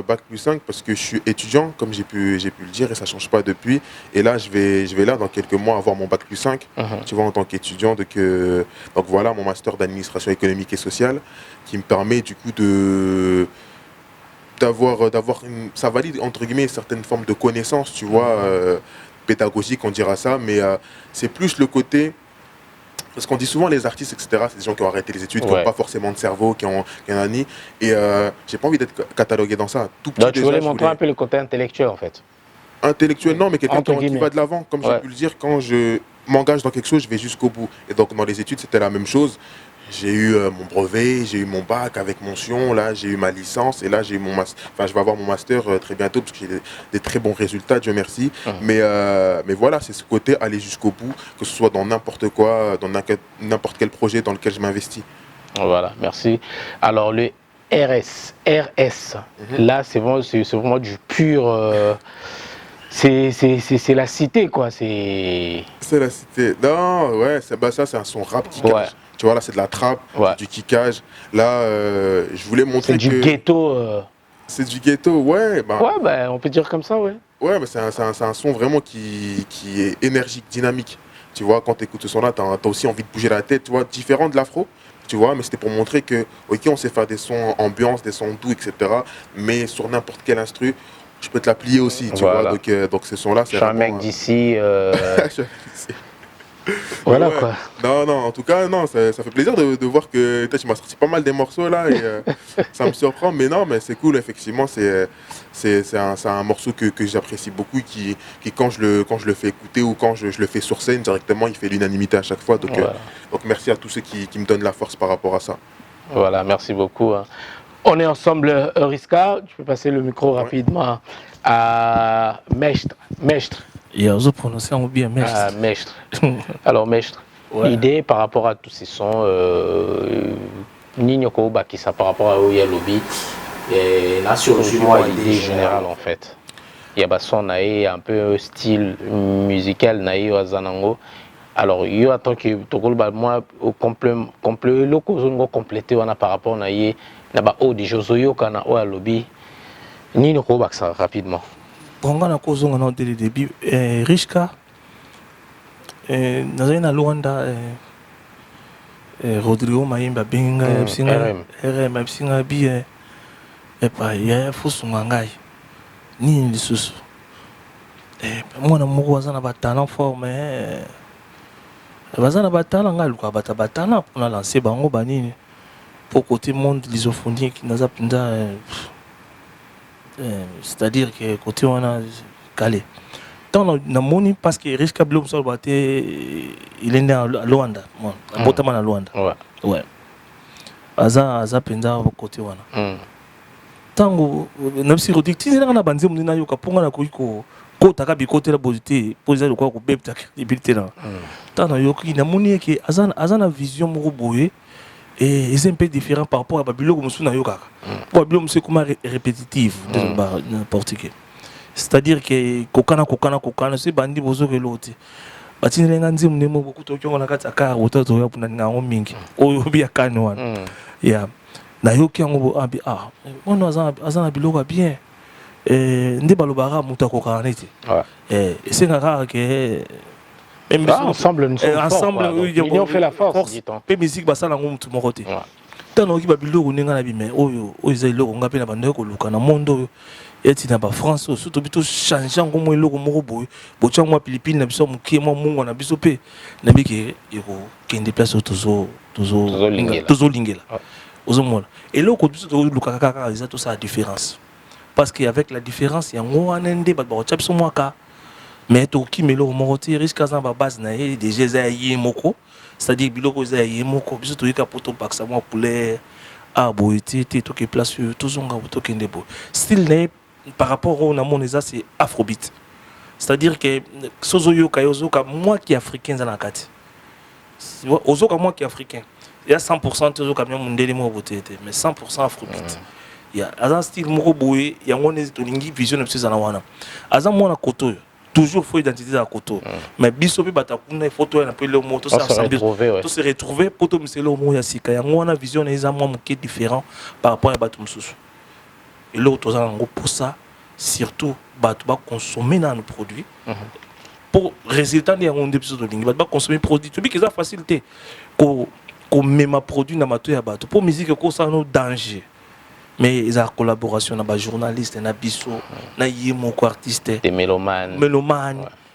Bac plus 5 parce que je suis étudiant, comme j'ai pu le dire, et ça ne change pas depuis. Et là, je vais là, dans quelques mois, avoir mon Bac plus 5, tu vois, en tant qu'étudiant. Donc voilà, mon master d'administration économique et sociale qui me permet du coup ça valide entre guillemets une certaine forme de connaissance, tu vois, pédagogique, on dira ça, mais c'est plus le côté, parce qu'on dit souvent les artistes, etc., c'est des gens qui ont arrêté les études, qui n'ont pas forcément de cerveau, qui ont un nid, et j'ai pas envie d'être catalogué dans ça. Tout petit. Donc tu voulais montrer un peu le côté intellectuel en fait. Intellectuel, non, mais quelqu'un qui va de l'avant, comme j'ai pu le dire, quand je m'engage dans quelque chose, je vais jusqu'au bout. Et donc dans les études, c'était la même chose. J'ai eu mon brevet, j'ai eu mon bac avec mention, là j'ai eu ma licence et là j'ai eu mon master. Enfin, je vais avoir mon master très bientôt parce que j'ai des très bons résultats, Dieu merci. Mais voilà, c'est ce côté aller jusqu'au bout, que ce soit dans n'importe quoi, dans n'importe quel projet dans lequel je m'investis. Voilà, merci. Alors le RS, là c'est vraiment du pur. C'est la cité quoi. C'est la cité. Non, ouais, ça c'est un son rap kickage. Ouais. Tu vois, là, c'est de la trappe, du kickage. Là, je voulais montrer que... C'est du ghetto. C'est du ghetto, ouais. Ouais, on peut dire comme ça, ouais. Ouais, mais c'est un son vraiment qui est énergique, dynamique. Tu vois, quand tu écoutes ce son-là, tu as aussi envie de bouger la tête, tu vois, différent de l'afro. Tu vois, mais c'était pour montrer que, ok, on sait faire des sons ambiance, des sons doux, etc. Mais sur n'importe quel instru, je peux te la plier aussi, tu vois. Donc ce son-là, c'est un mec d'ici. Voilà quoi. Non, en tout cas, non, ça fait plaisir de voir que tu m'as sorti pas mal des morceaux là et ça me surprend, mais non, mais c'est cool, effectivement, c'est un morceau que j'apprécie beaucoup, qui quand je le fais écouter ou quand je le fais sur scène directement, il fait l'unanimité à chaque fois. Donc merci à tous ceux qui me donnent la force par rapport à ça. Voilà, merci beaucoup. On est ensemble, Riska, tu peux passer le micro rapidement à Mestre. Et à prononcer en bien Mestre. Mestre. Alors Mestre, idée par rapport à tous ces sons, Nino qui ça par rapport à Oya Lobby, et là sur l'idée générale en fait. Il y a son un peu style musical naï au Zanango. Alors il y a tant que moi au complet le cause complété on a par rapport naï là-bas au des choses yo kana Oya Lobby. Nino ça rapidement. On a causé dès le début. Rishka, dans Luanda, Rodrigo Maïmba Benga, RM, Absinga Bi, et pas, il y a Fosungangai, ni les sous. Moi, je suis un talent fort, mais je suis un talent, pour lancer Bango Bani, pour côté monde l'isophonie qui n'a pas. C'est-à-dire que côté on a calé. Dans le monde, parce que Rishka Blum il est né à Luanda, à Luanda. Ouais. Aza penda côté wana. Tango na bisi rodicti na banze muna yoka ponga na ko taka bi côté la bozité poser le quoi ko bebta crédibilité là. Tango yoki na moni que azana vision moko boye. Et c'est un peu différent par rapport à Babylone comme Suna Yoka. Babylone c'est comment répétitif n'importe quoi. C'est-à-dire que kokana c'est bandi bozo que l'autre. Batini lenga nzimu nemo beaucoup to kyongo na kati aka ototo ya puna nga mingi. Oyo bi akane wana. Ya. Na yoki yango abi on azana biloko bien. Ndi balobara muta kokana neti. Et c'est ngaka que ensemble, nous sommes ensemble, l'union fait la force, dit-on. Pe musique basala ngom tout mon côté. Tant que babilo ninga na bime oyo ezelo nga pe na bando ko luka na mondo eti na ba France surtout bito changer ngom eloko moko boy bocha ngwa Philippines na biso mukie mo mungu na biso pe na biki eko kende place tozo lingela ozomona eloko biso to luka kaka eza to ça différence parce qu'avec la différence il y a ngwanende ba bocha biso mwaka. Mais tout qui me le remonte risque à ba base na déjà za yemoko c'est-à-dire biloko za yemoko biso to yika poto baksa moi poulet boiti tout qui place tout zonga to kende bo style né par rapport au na moneza c'est afrobeat c'est-à-dire que sozo yo kayozo ka moi qui africain za na kati ozo ka moi qui africain il y a 100% tozo ka mundele mo boté mais 100% afrobeat Il y a un style moko boye, il y a une vision de ces anawana. Azan moi na koto. Toujours faut identité la koto. Mais biso pe bata kuna photo na pe le mot tout ça tout se retrouver poto miselo mo ya sika. Ya ngona vision na moi moké différent par rapport à bato mususu. Et l'autre pour ça surtout bato ba consommer dans nos produits. Pour résultat de on épisode de ligne bato ba consommer produit. Tu dis que ça facilité ko même produit na mato ya bato. Pour musique ko ça no danger. Mais ils ont collaboration avec les journalistes, les bisso, les artistes, des mélomanes.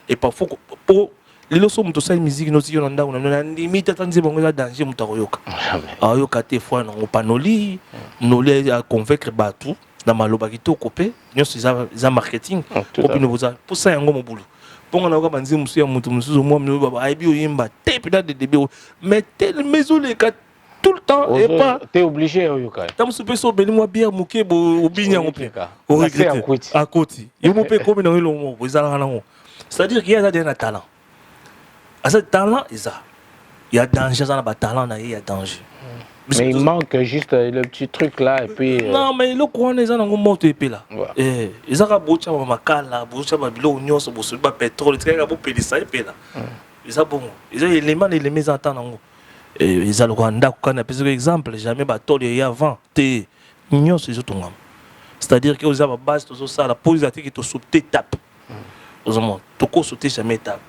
Et parfois, pour les leçons de musique, nous avons limite à danger. Nous avons panoli, nous avons convaincre Batou, dans ma lobagito copé, nous avons marketing. Pour ça, il y a un boulot. Pour on a dit monsieur mais tel maison les quatre tout le temps et pas t'es obligé yoka tam souper so beli moi bien muke bo obinya ngope o regretter à côté yo mo pe comme dans le mo ezala na ngo c'est-à-dire qu'il y a des talents à ce talent il y a danger dans le talent là il y a danger mais il manque juste le petit truc là et puis non mais le courant les gens ont monté épée là eh ils ont bocha makala bocha babilo nyonso bo ba pétrole tsaka bo pelisa épée là ils ont bon ils ont les mes entendre ils ont le Rwanda, par exemple, jamais battu avant. C'est-à-dire que vous avez base de ça, la pose qui est sous étape. Vous avez sauté jamais étape.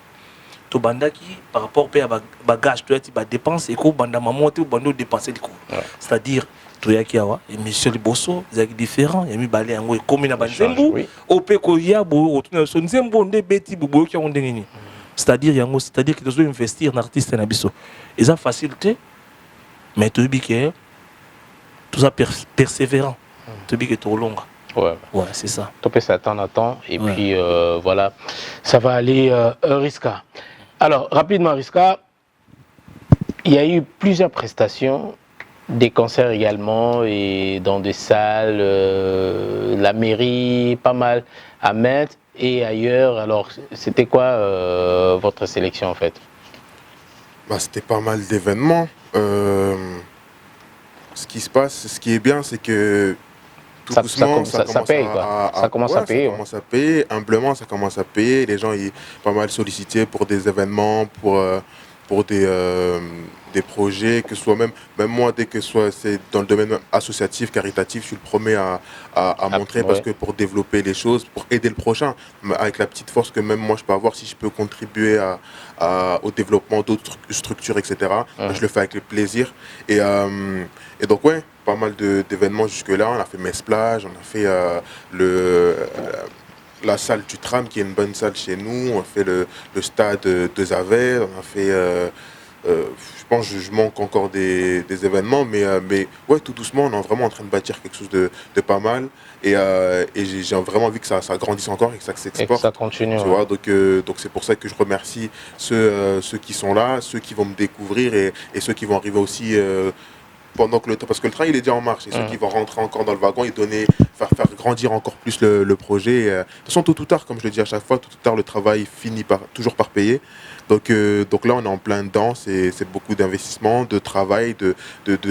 Tu banda qui par rapport à bagage, tu as dépenses et que banda maman tu banda dépenser du coup. C'est-à-dire tu as qui a et Michel Bosso, ils sont différents. Il y a mis balé en comme une banzembo. Au peko ya bo, tu son zembo de beti bobo qui ont déni. C'est-à-dire que tu dois investir en artiste et en biso. Et ça facilité, mais tu dis que tout ça persévérant. Tu dis que tu es long. Ouais, c'est ça. Tu peux s'attendre à temps et puis voilà, ça va aller Riska. Alors, rapidement Riska, il y a eu plusieurs prestations, des concerts également et dans des salles, la mairie, pas mal à Metz et ailleurs. Alors, c'était quoi votre sélection en fait? C'était pas mal d'événements. Ce qui se passe, ce qui est bien, c'est que tout doucement, ça commence à payer. Ça commence à payer. Humblement, ça commence à payer. Les gens sont pas mal sollicités pour des événements, pour des projets, que ce soit même moi, dès que c'est dans le domaine associatif, caritatif, je suis le premier à montrer parce que pour développer les choses, pour aider le prochain, avec la petite force que même moi je peux avoir, si je peux contribuer au développement d'autres structures, etc., je le fais avec le plaisir. Et donc, ouais, pas mal d'événements jusque-là. On a fait Mesplage, on a fait la salle du tram qui est une bonne salle chez nous, on a fait le stade de Zavet, on a fait je pense que je manque encore des événements, mais ouais, tout doucement on est vraiment en train de bâtir quelque chose de pas mal et j'ai vraiment envie que ça grandisse encore et que ça s'exporte. Et que ça continue. Tu vois, donc c'est pour ça que je remercie ceux qui sont là, ceux qui vont me découvrir et ceux qui vont arriver aussi pendant que le temps, parce que le train il est déjà en marche et ceux qui vont rentrer encore dans le wagon et faire grandir encore plus le projet. De toute façon, tôt ou tard, comme je le dis à chaque fois, tôt ou tard le travail finit toujours par payer. Donc là on est en plein dedans, c'est beaucoup d'investissement, de travail, de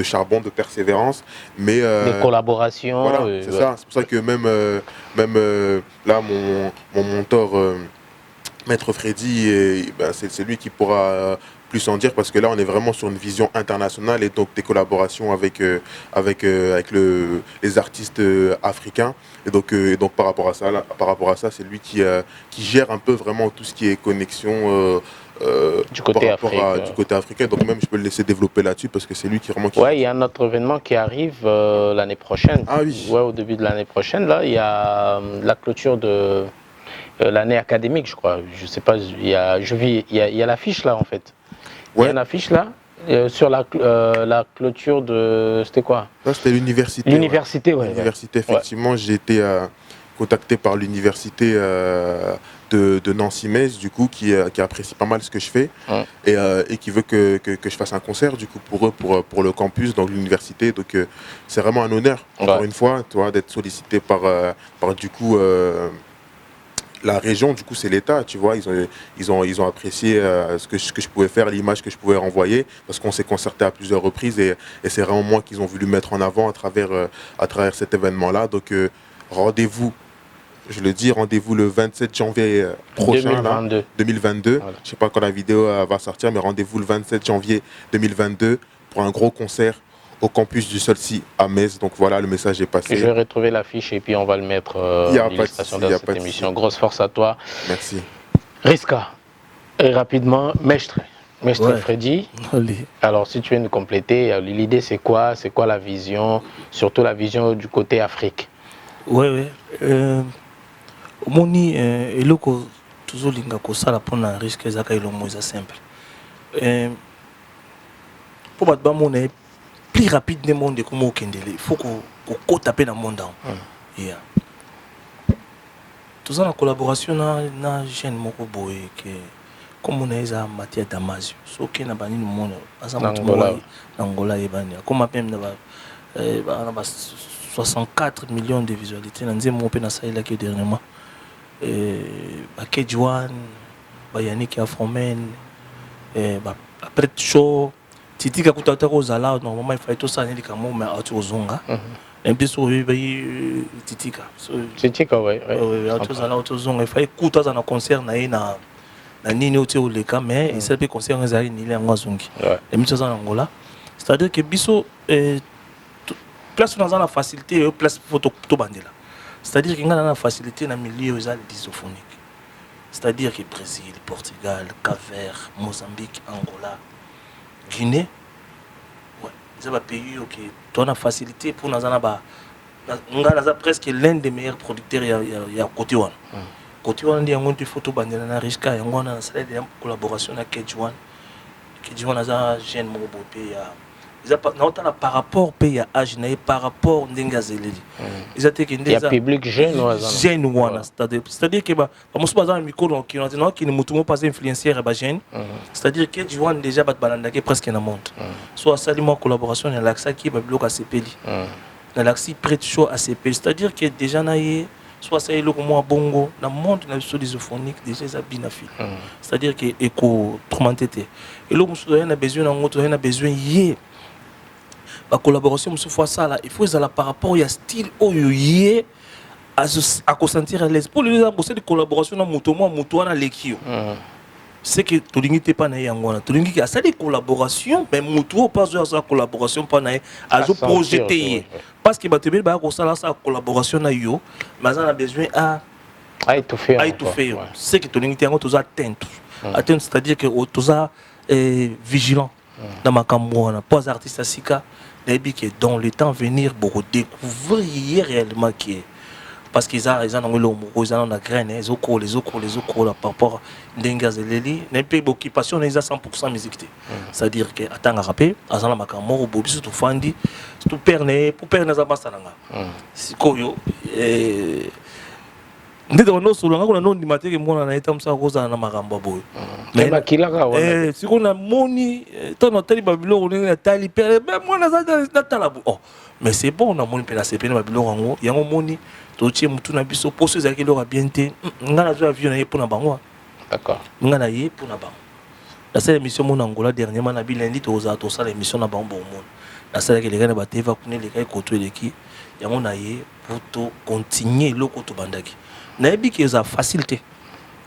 charbon, de persévérance, mais des collaborations. Voilà, c'est ça. C'est pour ça que même là mon mentor Maître Freddy, c'est lui qui pourra plus en dire parce que là on est vraiment sur une vision internationale et donc des collaborations avec les artistes africains et donc par rapport à ça c'est lui qui gère un peu vraiment tout ce qui est connexion du côté africain, donc même je peux le laisser développer là-dessus parce que c'est lui qui vraiment ouais, il y a un autre événement qui arrive l'année prochaine. Ah oui. Ouais, au début de l'année prochaine là il y a la clôture de l'année académique, je crois. Je sais pas, il y a l'affiche là en fait. Ouais. Il y a une affiche là sur la clôture de. C'était quoi? Là, c'était l'université. L'université, ouais. L'université, effectivement, j'ai été contacté par l'université de Nancy-Metz, du coup, qui apprécie pas mal ce que je fais et qui veut que je fasse un concert, du coup, pour eux, pour le campus, donc l'université. Donc, c'est vraiment un honneur, encore une fois, toi, d'être sollicité par du coup. la région, du coup, c'est l'État, tu vois. Ils ont apprécié ce que je pouvais faire, l'image que je pouvais renvoyer, parce qu'on s'est concerté à plusieurs reprises et c'est vraiment moi qu'ils ont voulu mettre en avant à travers cet événement-là. Donc, rendez-vous, je le dis, rendez-vous le 27 janvier prochain, 2022. Voilà. Je ne sais pas quand la vidéo va sortir, mais rendez-vous le 27 janvier 2022 pour un gros concert au campus du Solsi à Metz. Donc voilà, le message est passé. Je vais retrouver l'affiche et puis on va le mettre en illustration de cette émission. Grosse force à toi. Merci. Riska, et rapidement, Mestre Freddy. Allez. Alors si tu veux nous compléter, l'idée c'est quoi la vision, surtout la vision du côté Afrique? Oui. Moni, eloko toujours linga kosala pona risque ezaka elongo eza simple. Pour battre mon plus rapide des mondes comme au Kendele, il faut qu'on tape dans le monde. Tout ça en collaboration na jeune moko boy que comme on a Mathieu Damasio, so que na bani le monde, Angola et bani. Comme même na 64 millions de visualités, na nzembo pe na saïla que dernièrement. Kedjuan, Yannick Afromen, après show. Titika kutata kozala normalement il fallait tout ça les kamo mais à tozonga un peu sur titika ouais il fallait kuta za na concert na nini oti oleka mais il s'est fait concert ezali ni lenga zongi et miso za Angola c'est-à-dire que biso place dans la facilité place photo to bandela c'est-à-dire que ngana na facilité na milieu za lysophonique c'est-à-dire que Brésil, Portugal, Cap-Vert, Mozambique, Angola, Guinée, ouais, c'est un pays qui donne la facilité pour nous. Nous avons presque l'un des meilleurs producteurs il y a côté one. Côté one, il y a une photo bandana Riska, il y a une collaboration avec Kedjuan. Kedjuan a un jeune mobile pays. Par rapport au pays à âge, par rapport au Ndengazeleli. Il y a public jeune, c'est-à-dire que un micro qui ne m'a pas influencé à jeune, c'est-à-dire que tu vois déjà presque dans le monde. Soit salement collaboration dans l'accès qui va bloquer à CPL. Dans l'accès près de chaud à CPL, c'est-à-dire que déjà soit ça est le moins bongo dans le monde de la lysophonique déjà ça bien affi. C'est-à-dire que éco traumatisé. Et là on a besoin la collaboration il faut par rapport à style à consentir à l'aise pour les gens de collaboration dans moto na lekio c'est que tu n'es pas na yangona tu n'es ça des collaborations mais moto pas à collaboration pas na à projeter parce que ba te ba ko sala sa collaboration na yo mais on a besoin à étouffer c'est que tu n'es pas tous atteindre c'est-à-dire que tous vigilant dans ma camouana pas artiste sika que dans le temps venir pour découvrir réellement qui est parce qu'ils ont la graine les ocos par rapport à Ndengazeleli n'a pas d'occupation ils ont 100% musique c'est-à-dire que attends à rapper à la makamoro bobi surtout fandi tout perne pour perne za basalanga sikoyo ndeko no solanga kuna no ndimate ke mona na eta msa koza na makamba boyo mais bakilaka wana siko na moni tono tali babilo ko na tali pere mais mona za na tala oh mais c'est bon na moni pe na CP na babilo ngo yango moni to tie mutu na biso poso za kilo bien te ngana zo avion na ye pour na bango d'accord ngana ye pour na bango la seule émission mon Angola dernièrement na bilendi to za to sala émission na bango bon monde la seule que les gars na bateva kune les gars koto eleki yango na ye pour to continuer loko to bandaki na ebi que ça facilité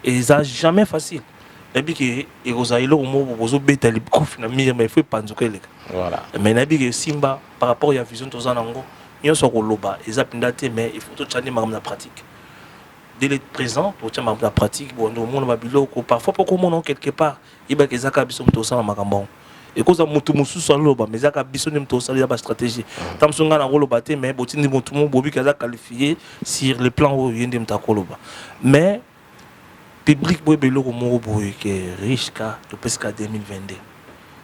et ça jamais facile ebi que egozailo mo bozo betali kofi na mire mais faut panzuka les voilà mais na ebi que simba par rapport à vision to za nango nyonso ko loba eza pindate mais il faut to tchani ma pratique dès le présent to tchama la pratique bon no monde mabiloko parfois pour comment quelque part iba que zaka biso to sa makambo et cause mutu mususu loba mais zaka biso nem to sa ba stratégie tamsunga na loba te mais botindi mutu mo bobi kaza qualifié sur le plan où yende mtakoloba mais public boy beloko mo boy que Riska to pesca 2022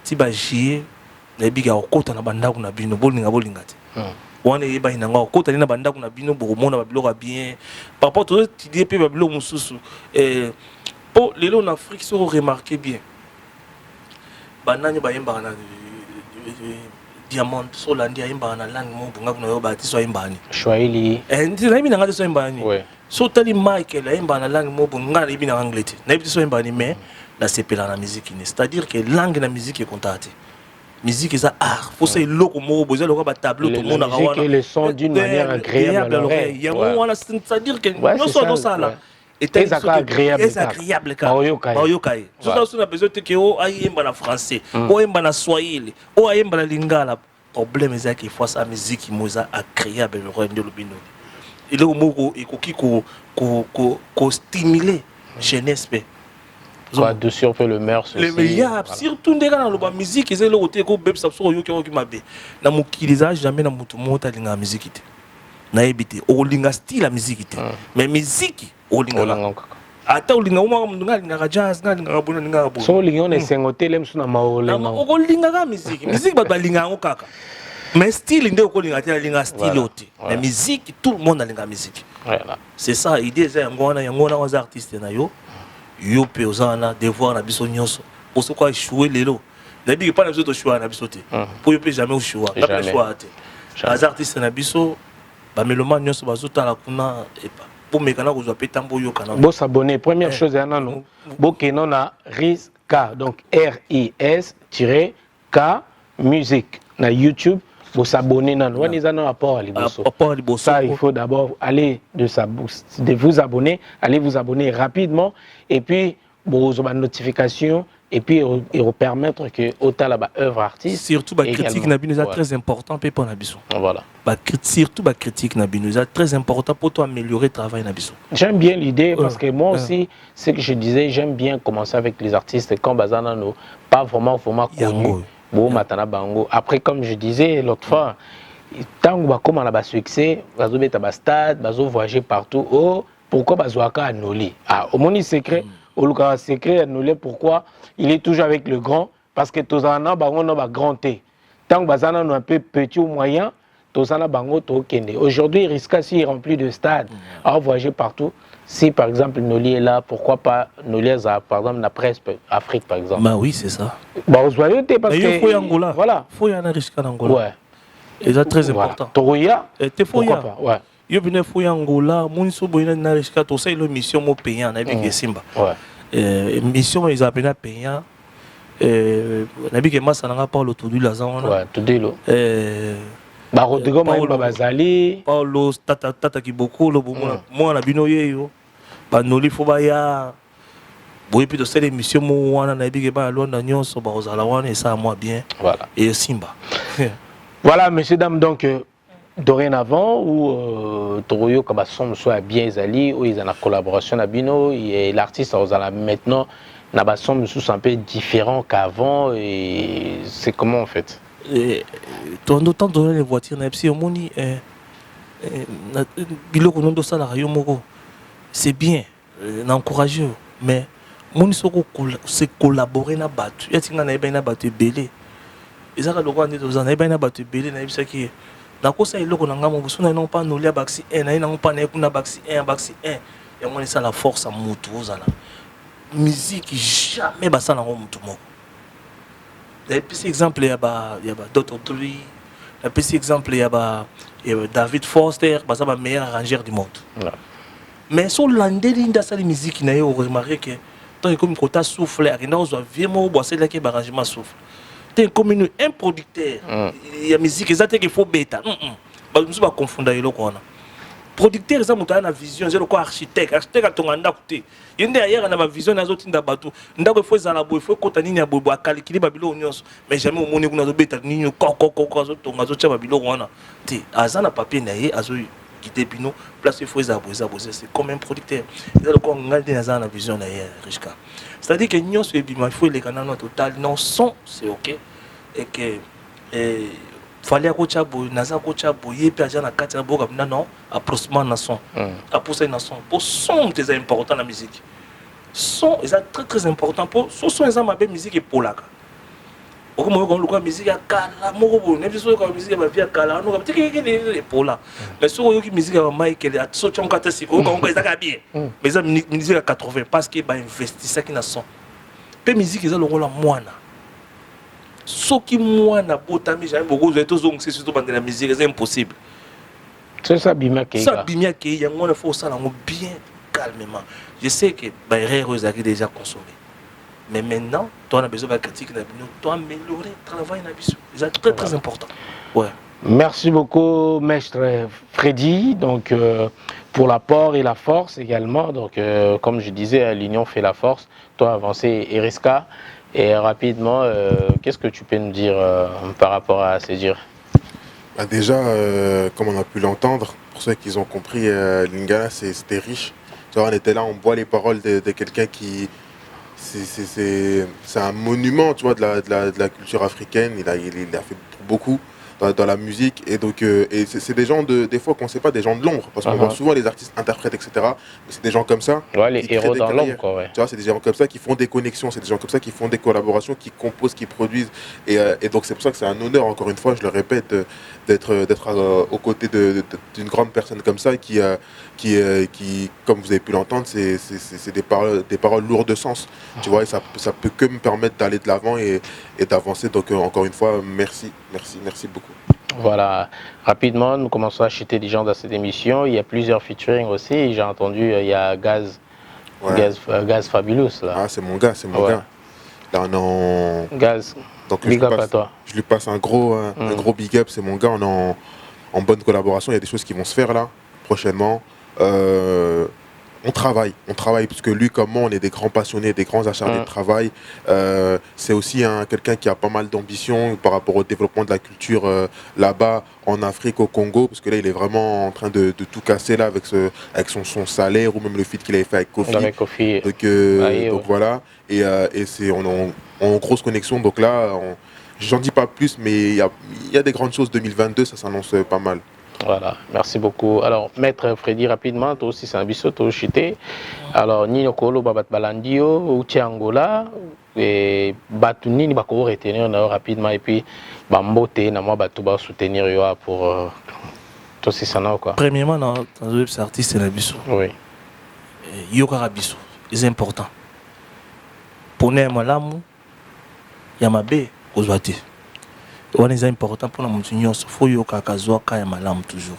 ti ba jier na biga okota na banda kuna bino bolinga bolingate wana yeba inanga okota na banda kuna bino bomona ba biloko bien par rapport to ti pe ba biloko mususu pour les en Afrique sont remarqué bien banani ba yemba na diamant solandi yemba na langue mo bunga kuna yo ba ti so yemba ni Swahili ndi na mina ngati so yemba ni So tali Michael ayemba na langue mobo ngala ibi na anglais. Na ibi so yemba ni mais na sepela na musique ni. C'est-à-dire que langue na musique est contactée. Musique est art. Faut c'est loko mobo, c'est loko ba tableau tout le monde a musique et le son d'une manière agréable à l'oreille. Il y a voilà, c'est-à-dire que non sont dans ça là. Et très agréable car. Baoyokai. So ça on a besoin de que o ayemba na français, o ayemba na swahili, o ayemba na lingala. Problème est qu'il faut sa musique moza agréable le royaume de l'Obino. Il est au mot ko stimuler jeunesse. Quoi de surfer le mœurs aussi. Les meilleurs surtout des gars dans la musique ils est le côté ko beb ça so yo ki mabe. Na mukiliza jamais na mutu mota linga musique té. Na ebité o linga style la musique té. Mais musique o linga. Ata o linga uma munga linga jazz nga linga bona linga bona. So linga on sengote lem suna maolenga. Na o linga ga musique. Musique ba linga ngo kaka. Mais style nde ko linga té linga style oté. Mais musique tout le monde a linga musique. Voilà. C'est ça idée c'est ngona aux artistes na yo. Yo pe ozana devoir na biso nyonso. Pour ce quoi jouer lelo. Na bi pas na biso to choix na biso té. Pour yo pe jamais au choix. Pas choix té. Les artistes na biso ba meloma nyonso bazotala kuna et pas. Pour mekana ko zo pe tambo yo kana. Bo s'abonner première chose yana no. Bo keno na RISK donc RIS-K musique na YouTube. Pour s'abonner, ça, il faut d'abord aller de vous abonner, allez vous abonner rapidement et puis vos notifications et puis et vous permettre que autant la œuvre artiste. Surtout la critique Nabinouza très important pour Nabiso. Voilà. Surtout la critique Nabinouza très important pour toi améliorer le travail Nabiso. J'aime bien l'idée parce que moi aussi, ce que je disais, j'aime bien commencer avec les artistes quand Bazana no pas vraiment connus. Bon, matana bango. Après, comme je disais l'autre fois, tant que comme on a succès, bazo beta stade, bazo voyager partout. Oh, pourquoi bazo aka annulé? Ah, au moni secret, au luka secret annulé. Pourquoi? Il est toujours avec le grand, parce que tozana bango no ba grand T. Tant que bazana no un peu petit ou moyen, tozana bango to kende. Aujourd'hui, RISK s'il rempli de stades, à voyager partout. Si par exemple Noli est là, pourquoi pas Noli a par exemple la presse Afrique par exemple. Bah oui, c'est ça. Bah vous voyez parce que il faut y Angola. Voilà. Faut y en RISK en Angola. Ouais. Et c'est très important. Toroya. Et pourquoi pas. Ouais. Yo bine faut y Angola, mon so boyna na RISK to ça le mission mo payant na bi Simba. Ouais. Mission ils appellent payant. Na bi que massa na pas autour du lazan. Ouais, tout dilo. Bah Rodrigo Bazali, Paulo tata ki beaucoup le moi na bino yeyo. Ba noli fo ba ya. Boye puis de cette émission mo wana na bi ke ba londa nyonso ba ozala wana et ça moi bien. Voilà. Et Simba. Voilà messieurs dames donc dorénavant où Toroyo Kabasom soit bien Zali où ils ont la collaboration na bino et l'artiste ozala maintenant na basom sous un peu différent qu'avant et c'est comment en fait? Autant donner les voitures, si on dit c'est bien, encourageux, mais on c'est collaborer na battu. Il y a des gens qui battu belé. Et ça, le roi dit aux gens, ils ont battu belé. Ils qui na kosa iloko na ngamo busuna non pas nous les baxi 1 na non pas na baxi 1 baxi 1 et on est ça la force à mutu ozala. Musique jamais basa na mutu moko. Et puis, exemple, il y a d'autres trucs. Et puis, exemple, il y a David Foster, c'est le meilleur arrangeur du monde. Ouais. Mais sur l'année de la musique, vous avez remarqué que tant que tu souffle, il y a vraiment un arrangement souffle. Comme un producteur, il y a musique, il faut bêta. Je ne vais pas confondre les gens. Producteur, ça monte na vision, c'est le quoi architecte a ton anda côté. Il y a derrière na vision na zoti nda bateau. Nda ko faut zala boy, faut kota nini ya boy calculer babilo nyonso. Mais jamais au monde kuna zo beta nini ko zo tonga zo tia babilo wana. Ti azana papier na ye azo guider bino place faut za boy c'est comme un producteur. Il a le quoi ngalde na zana vision na ye RISK. C'est-à-dire que nyonso e bima il faut les canaux total non son c'est OK et que fallait que boy naza kocha boy pe aja na kati na boka non approchement na son approcher na son pour son c'est important la musique son est très très important pour son est ma belle musique et pour la comme on le musique à kala moko bo ne biso ko musique ba via kala no ka tiki pour la mais so yo ki musique ba Michael a so chon kata siko ko ko ezaka bien mais ça musique à 80 parce que ba investir ça qui na son pe musique ça le rôle à moana ce qui moi n'a pas jamais beaucoup de choses donc c'est surtout dans la musique c'est impossible C'est ça, Bimia Keïga. Ça, Bimia Keïga, il faut ça bien calmement. Je sais que Bayrère vous avez déjà consommé. Mais maintenant, toi, on a besoin de critique, tu améliorer le travail. C'est très, très important. Ouais. Merci beaucoup, Maître Freddy, donc, pour l'apport et la force également. Donc, comme je disais, l'union fait la force. Toi, avancé, Eriska. Et rapidement, qu'est-ce que tu peux nous dire par rapport à ces dires? Déjà, comme on a pu l'entendre, pour ceux qui ont compris, Lingala, c'était riche. Tu vois, on était là, on boit les paroles de quelqu'un qui... C'est un monument, tu vois, de la culture africaine. Il a fait beaucoup dans la musique. Et donc, c'est des gens, des fois, qu'on ne sait pas, des gens de l'ombre. Parce qu'on voit souvent les artistes interprètes, etc. Mais c'est des gens comme ça. Ouais, les héros dans l'ombre, quoi, ouais. Tu vois, c'est des gens comme ça qui font des connexions. C'est des gens comme ça qui font des collaborations, qui composent, qui produisent. Et donc, c'est pour ça que c'est un honneur, encore une fois, je le répète, d'être aux côtés d'une grande personne comme ça qui, comme vous avez pu l'entendre, c'est des paroles lourdes de sens. Tu vois, et ça peut que me permettre d'aller de l'avant et d'avancer. Donc, encore une fois, merci beaucoup. Voilà, rapidement, nous commençons à acheter des gens dans cette émission. Il y a plusieurs featuring aussi. J'ai entendu, il y a Gaz Fabulous. Là. Ah, c'est mon gars. Là, on est en... Gaz, donc, big up à toi. Je lui passe un gros big up, c'est mon gars. On est en bonne collaboration. Il y a des choses qui vont se faire là, prochainement. On travaille, parce que lui comme moi, on est des grands passionnés, des grands acharnés de travail. C'est aussi quelqu'un qui a pas mal d'ambition par rapport au développement de la culture là-bas, en Afrique, au Congo, parce que là, il est vraiment en train de tout casser là avec son salaire ou même le feat qu'il avait fait avec Kofi. Donc voilà, et c'est en grosse connexion. Donc là, j'en dis pas plus, mais il y a des grandes choses 2022, ça s'annonce pas mal. Voilà, merci beaucoup. Alors, Maître Freddy, rapidement, toi aussi, c'est un biseau, toi aussi, alors, Nino Kolo, Babat Balandio, Uti Angola, et Batouni, Bako retenir rapidement, et puis Bambote, Nama Batouba soutenir pour toi aussi, ça n'a quoi. Premièrement, dans le web, c'est artiste, c'est un biseau. Oui. Yoka biseau, c'est important. Pour nous, Malamu, Yamabe, Ozwati. C'est important pour nous, il faut que nous ayons toujours.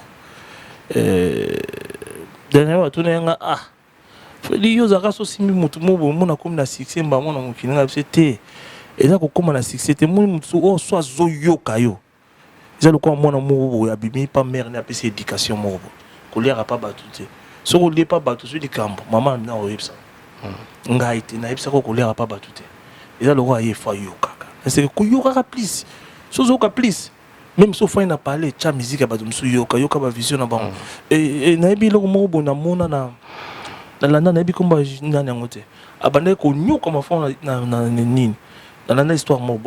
Dernièrement, tu as dit que tu as aussi mis un succès, c'était et là comme na succès c'était moi soit zoyoka yo ils le quoi moi na mo ya bimi pas mère na pese éducation mo ko lera pas batute so ko lera pas batute di kambo maman na oyebsa ngai te na yebsa ko lera pas batute ils le quoi y fa yoka c'est que yoka please so zoka please même si on a parlé de musique à Badomsu yoka ba vision na ba et na yebi lo mo bona mona na la na yebi komba na nyangote abande ko nyoka mafona na nini dans l'histoire mo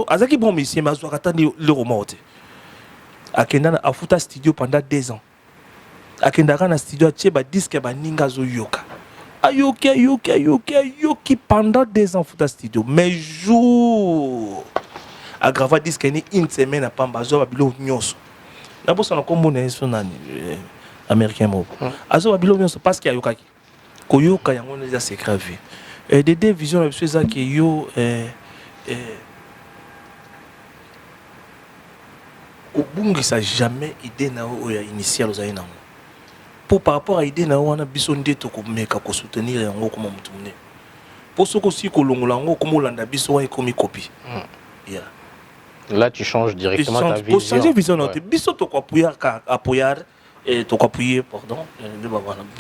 azaki bon monsieur mais azwa katandi le roman te akenda na afuta studio pendant 2 ans akenda na studio tie ba disque ba ninga zo yoka ayoki pendant 2 ans futa studio mais jour agrava disque ni une semaine à pamba zo ba bilo nyonso na bossa na kombo na eso nani américain mo azo ba bilo nyonso parce qu'il ayokaki koyoka yango déjà c'est grave. Et des visions de ceux qui yo au bungi ça jamais idée na o ya initial aux aina pour par rapport à idée na wana biso ndeto ko meka ko soutenir yango comme mutumne pour ce que si ko longola ngo comme olanda biso wa komi copie yeah. Là tu changes directement ta vision. Pour changer vision ouais. Biso to ko appuyer et to ko appuyer pardon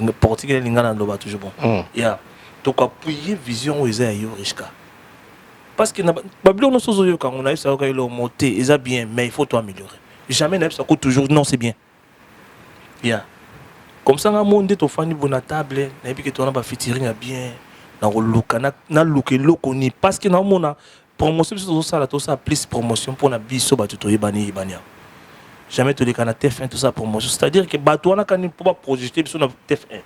le portugais lingana ndo ba toujours bon yeah. Donc appuyer vision aux aïeux risques parce que Babylone nous sommes quand on a eu ça quand il est monté ils a bien mais il faut tout améliorer jamais n'a ça coûte toujours non c'est bien bien comme ça on a monté ton fan niveau na table et puis que tu as pas featuring bien na look na look ni parce que na mona promotion sur ça là tout ça plus promotion pour na biso ba tout yebani jamais tous les canaux TF1 tout ça promotion c'est-à-dire que ba toi na quand il peut pas projeter sur na TF1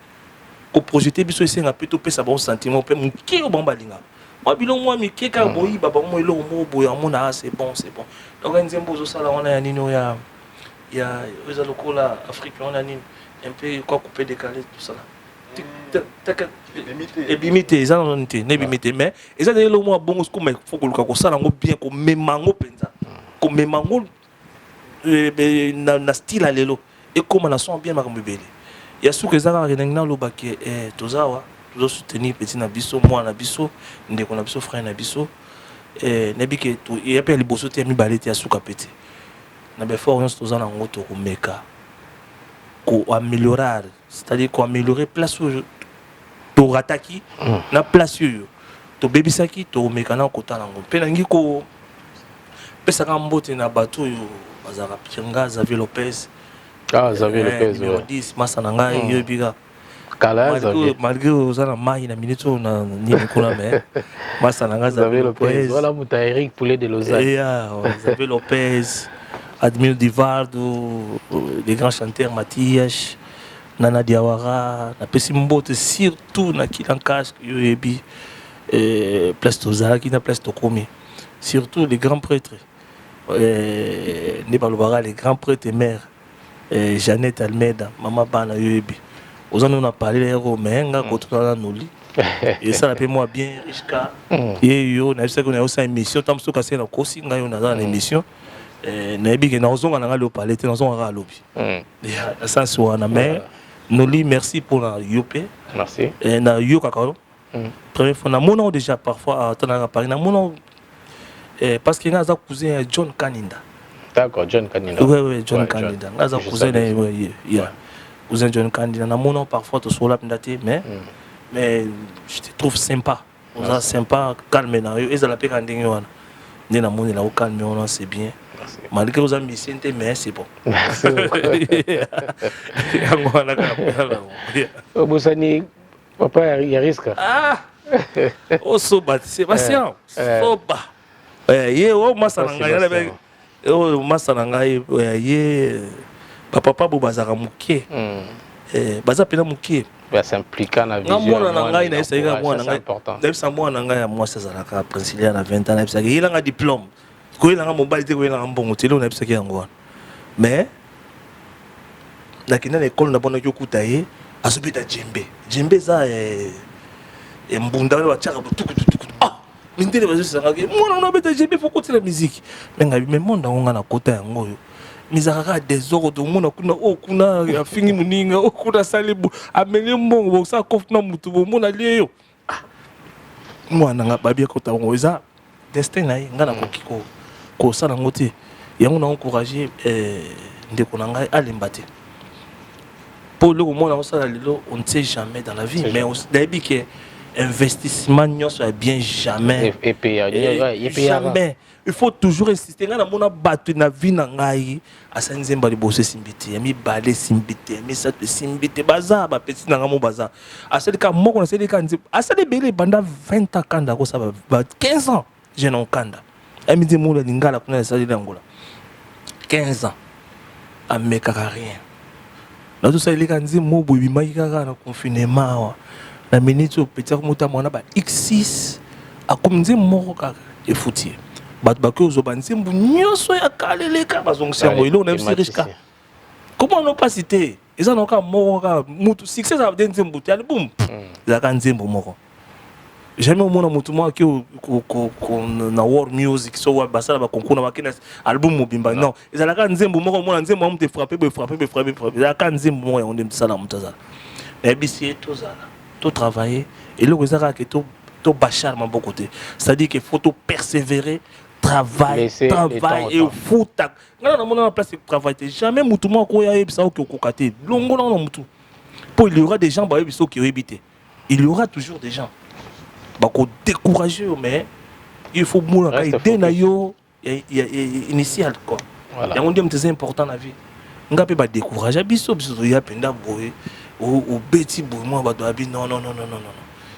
ko projeter biso ese nga peto pesa bon sentiment pe mki o bomba linga moi bilon moi mi ke ka boyi baba mo elo mo boya mo na c'est bon donc nzembo zo sala on a nino ya eza lokola Afrique on a nini un peu quoi couper décaler tout ça et limité ça on était ne limité mais eza de lo mo bon ko mais faut ko sala ngo bien ko memango penza ko memango na style alelo et comme on a son bien makambo belé il y a sous que ça renengna lobaki tozawa tozo soutenir petit na biso moi na biso ndeko na biso frère na biso nebi que to il y a pas les bosso te mi balete ya suka petit na be fort on toza na ngoto ko meka ko améliorer c'est-à-dire ko améliorer place to rataki na place yo to bebisaki to meka na kota nango pe nangi ko pesa ka mbote na bato yo bazaka Pinga Xavier Lopez Xavier Lopez numéro 10 masa na ngai yo biga kala malgré ozana mai na minute na ni kuna mais masa na ngai Xavier Lopez voilà muta Eric Poulet de Lausanne Xavier Lopez Admir Divardo les grands chanteurs Mathias Nana Diawara na pesi mbote surtout na kilankas yo ebi place tozala qui na place tokomi surtout les grands prêtres les grands prêtres et mères Jeannette Almeida Maman Bana Yoebi aux on a parlé les romains contre la noli et ça rappelle moi bien Richka et yo na ça qu'on a aussi émission tam so kasé na kosi nga yo na dans émission na bi que na ozonga na le parler te na ozonga à lobby et ça soit na mais noli merci pour la yopé merci et na yo kakao première fois na mon déjà parfois à Paris na mon parce qu'il y a un cousin John Kaninda. D'accord, John Kaninda. Oui, John Kaninda. Il y a un cousin, cousin John Kaninda. Nous avons parfois tout sur la mais je te trouve sympa. Vous êtes sympa, calme. Et ça la paix quand on calme, c'est bien. Malgré que vous avez mis mais c'est bon. Boussani, papa, il y a risque. Ah! Oh, Soba, Sébastien. Soba. Ye o masana ngai o masana ngai ye papa bobazaka mukie baza pena mukie ba s'impliquer na vision mwana na ngai na esaka mwana ngai na mwana ngai ya mwasi azalaka principal na 20 ans na bisaka yela nga diplôme ko yela nga mobali te ko yela nga mbongo telo na bisaka yango wana mais na kina na école na bona kyokuta ye asopita djembe za mbunda wa chaka butuku Mindele bazo sanga ke mwana na beta JB faut continuer la musique mais ngabi mais monde nga na kota yango yo mizaka des oro do mona kuna kuna afingi muninga kuna salibu ameli mbongo sa kof na mutu bo mona leyo mwana nga babia kota ngo eza destin na nga na kokiko ko sala ngoti yango na encourager ndeko na ngai alembate pour le mona on sala lelo on ne sait jamais dans la vie mais on d'habitude que investissement soit bien jamais et jamais il faut toujours insister nga na mona bato na vie na ngai asa nzemba liboso simbiti mi balé simbiti mi sa simbiti baza ba petit na ngamo baza asa ka moko na seli ka nzemba asa de belé banda 20 ans kanda ko sa ba 15 ans je non kanda ami de moula lingala kuna sali langola 15 ans ameka rien na tout ça il ka nzembo bobi mai kaka na confinement la minute au petit mota mona ba x6 a comme moko kaka e fouti bat ba ko zo banzi mbu nyoso ya kaleleka bazong sengo ilo na risque comment on pas cité ils en ont ka moko ka mutu succès ça veut dire mbuti ali boum la ka nzembo moko jamais mona mutu mo ki ko na world music so wa basala ba concours na bakina album mobimba non ils ala ka nzembo moko mona nzembo am te frapper la ka nzembo moko on dem sala mutaza mais bisi to zala tout travailler et le résultat que tout bachar mon bon côté c'est-à-dire qu'il faut tout persévérer travail et faut ta na mona place travail jamais mutu mo ko ya ebisa ko kokate longo na mutu pour il y aura des gens ba ebiso qui éviter il y aura toujours des gens ba ko décourager mais il faut moula idée na yo initial quoi voilà on dit c'est important la vie ngape ba décourager biso ya penda boye au beti moi ba doit non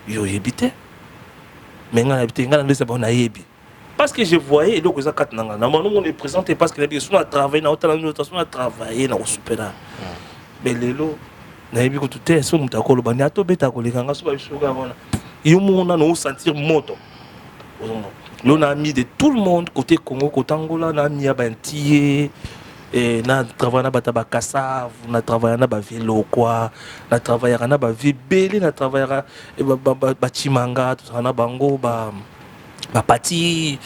yo yebite mais ngana habité ngana ndesa ba na yebi parce que je voyais donc ça kat nanga na mano on est présenté parce que la personne a travaillé na hôtel na personne a travaillé na super mais lelo na yebi ko tout est so mutako lo bani ato beta ko lekanga so ba bisuka bona yo mona no sentir moto l'on a mis de tout le monde côté Congo côté Angola na mis ba ntié et na travaillé na bataba Kassav na travaillé na ba vélo quoi na travaillé na ba vie belé na travaillé ba chimanga tout ça na bango ba Pati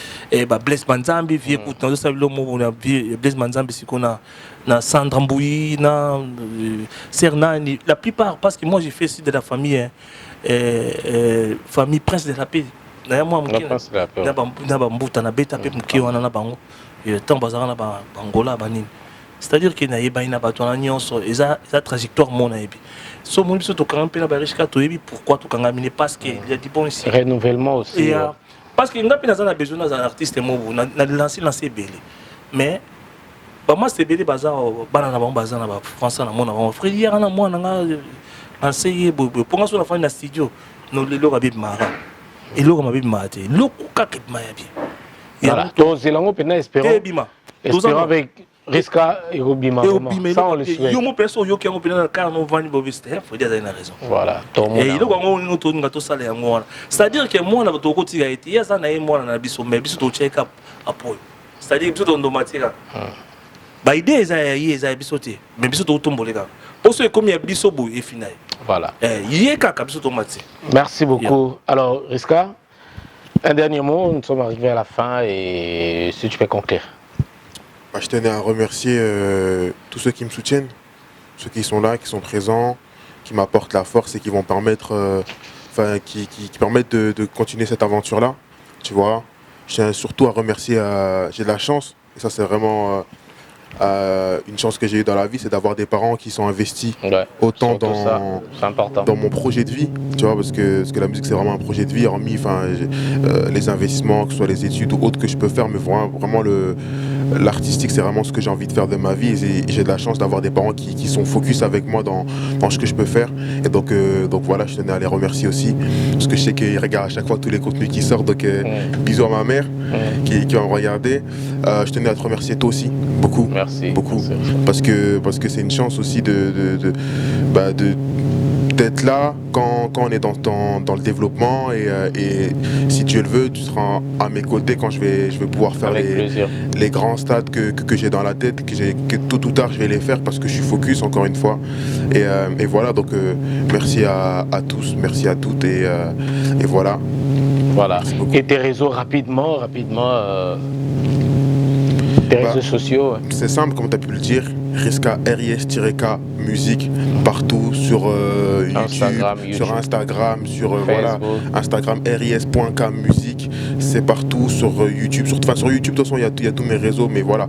Blaise Manzambi vie écoute dans ça le mot on a Blaise Manzambi c'est qu'on a Sandra Mbouyi na Cernani la plupart parce que moi j'ai fait aussi de la famille famille Prince de la Paix na moi na bambuta na beta pe mki wana na bango et tant bazara na bangola banini c'est-à-dire que na yeba ina bato na nyonso eza trajectoire mon na yebi so mon biso to camper na ba riche to yebi pourquoi to kanga mine parce que il y a du bon ici renouvellement aussi parce que ngapi naza na besoin d'un artiste mobu na lancer belé mais ba moi c'est belé bazar bana na bango bazar na ba français na mona ba frère hier na moi na enseigne bobo ponga so la fin na studio no lelo ka bibi mara elo ka bibi mate loko ka ke maya bien voilà donc c'est lango pena espérons avec Riska et Robima ça on le souhaite yo mo perso yo ki ngo pena na car no vani bobo c'était faut dire na raison voilà et il ngo no to ngato sala ya ngona c'est-à-dire que moi na to ko tira été ya ça na ye moi na biso mais biso to check up apoyo c'est-à-dire biso to ndomatira ba idée eza biso te mais biso to tomboleka parce que comme il y a biso bo et final voilà yeka ka biso to mati merci beaucoup alors Riska un dernier mot nous sommes arrivés à la fin et si tu peux conclure. Je tenais à remercier tous ceux qui me soutiennent, ceux qui sont là, qui sont présents, qui m'apportent la force et qui vont permettre, qui permettent de continuer cette aventure-là. Tu vois, je tiens surtout à remercier, j'ai de la chance, et ça c'est vraiment une chance que j'ai eue dans la vie, c'est d'avoir des parents qui sont investis autant dans mon projet de vie, tu vois, parce que la musique c'est vraiment un projet de vie, hormis les investissements, que ce soit les études ou autres que je peux faire, mais vraiment l'artistique c'est vraiment ce que j'ai envie de faire de ma vie et j'ai de la chance d'avoir des parents qui sont focus avec moi dans ce que je peux faire et donc voilà, je tenais à les remercier aussi parce que je sais qu'ils regardent à chaque fois tous les contenus qui sortent, donc bisous à ma mère qui va me regarder. Je tenais à te remercier toi aussi beaucoup. Merci. Beaucoup. Parce que c'est une chance aussi d'être là quand on est dans le développement et si tu le veux, tu seras à mes côtés quand je vais pouvoir faire les grands stades que j'ai dans la tête, que tôt ou tard je vais les faire parce que je suis focus encore une fois et voilà, donc merci à tous, merci à toutes et voilà. Voilà. Et tes réseaux rapidement tes réseaux sociaux. C'est simple, comme tu as pu le dire. Riska, RIS-K, musique, partout, sur YouTube, sur Instagram, sur Instagram, RIS.K, musique, c'est partout, sur YouTube. Sur YouTube, de toute façon, il y a tous mes réseaux, mais voilà.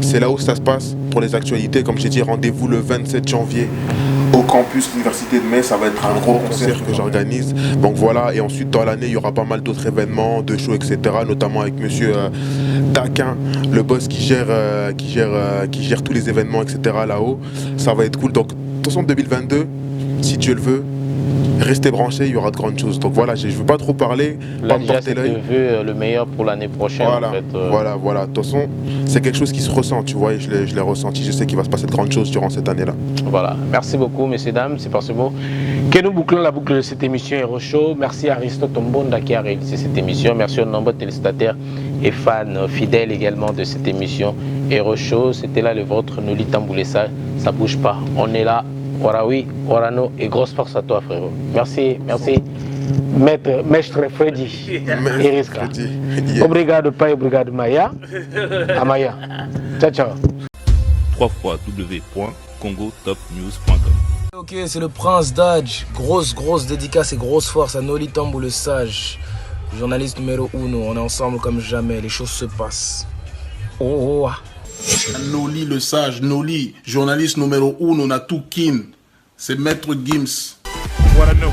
C'est là où ça se passe pour les actualités. Comme j'ai dit, rendez-vous le 27 janvier au campus Université de Metz. Ça va être un gros concert que j'organise. Donc voilà, et ensuite dans l'année, il y aura pas mal d'autres événements, de shows, etc. Notamment avec monsieur Daquin, le boss qui gère tous les événements, etc. là-haut. Ça va être cool. Donc, de toute façon, 2022, si Dieu le veut, restez branchés, il y aura de grandes choses. Donc voilà, je ne veux pas trop parler, là, pas me porter l'œil. Le meilleur pour l'année prochaine. Voilà, en fait, voilà. De toute façon, c'est quelque chose qui se ressent, tu vois, et je l'ai ressenti. Je sais qu'il va se passer de grandes choses durant cette année-là. Voilà. Merci beaucoup, messieurs, dames. C'est par ce mot que nous bouclons la boucle de cette émission Hero Show. Merci à Aristote Tombonda qui a réalisé cette émission. Merci aux nombreux téléspectateurs et fans fidèles également de cette émission Hero Show. C'était là le vôtre, Noli Tamboulessa. Ça bouge pas. On est là. Oraoui, Orano et grosse force à toi, frérot. Merci. Maître Freddy et Riska. Obrigado, pai, obrigado, Maya. À Maya. Ciao. www.congotopnews.com. Ok, c'est le Prince Dodge. Grosse dédicace et grosse force à Noli Tambo le Sage. Journaliste numéro 1. On est ensemble comme jamais. Les choses se passent. Oh. Noli le Sage, Noli, journaliste numéro 1, on a tout kin. C'est Maître Gims. What I know.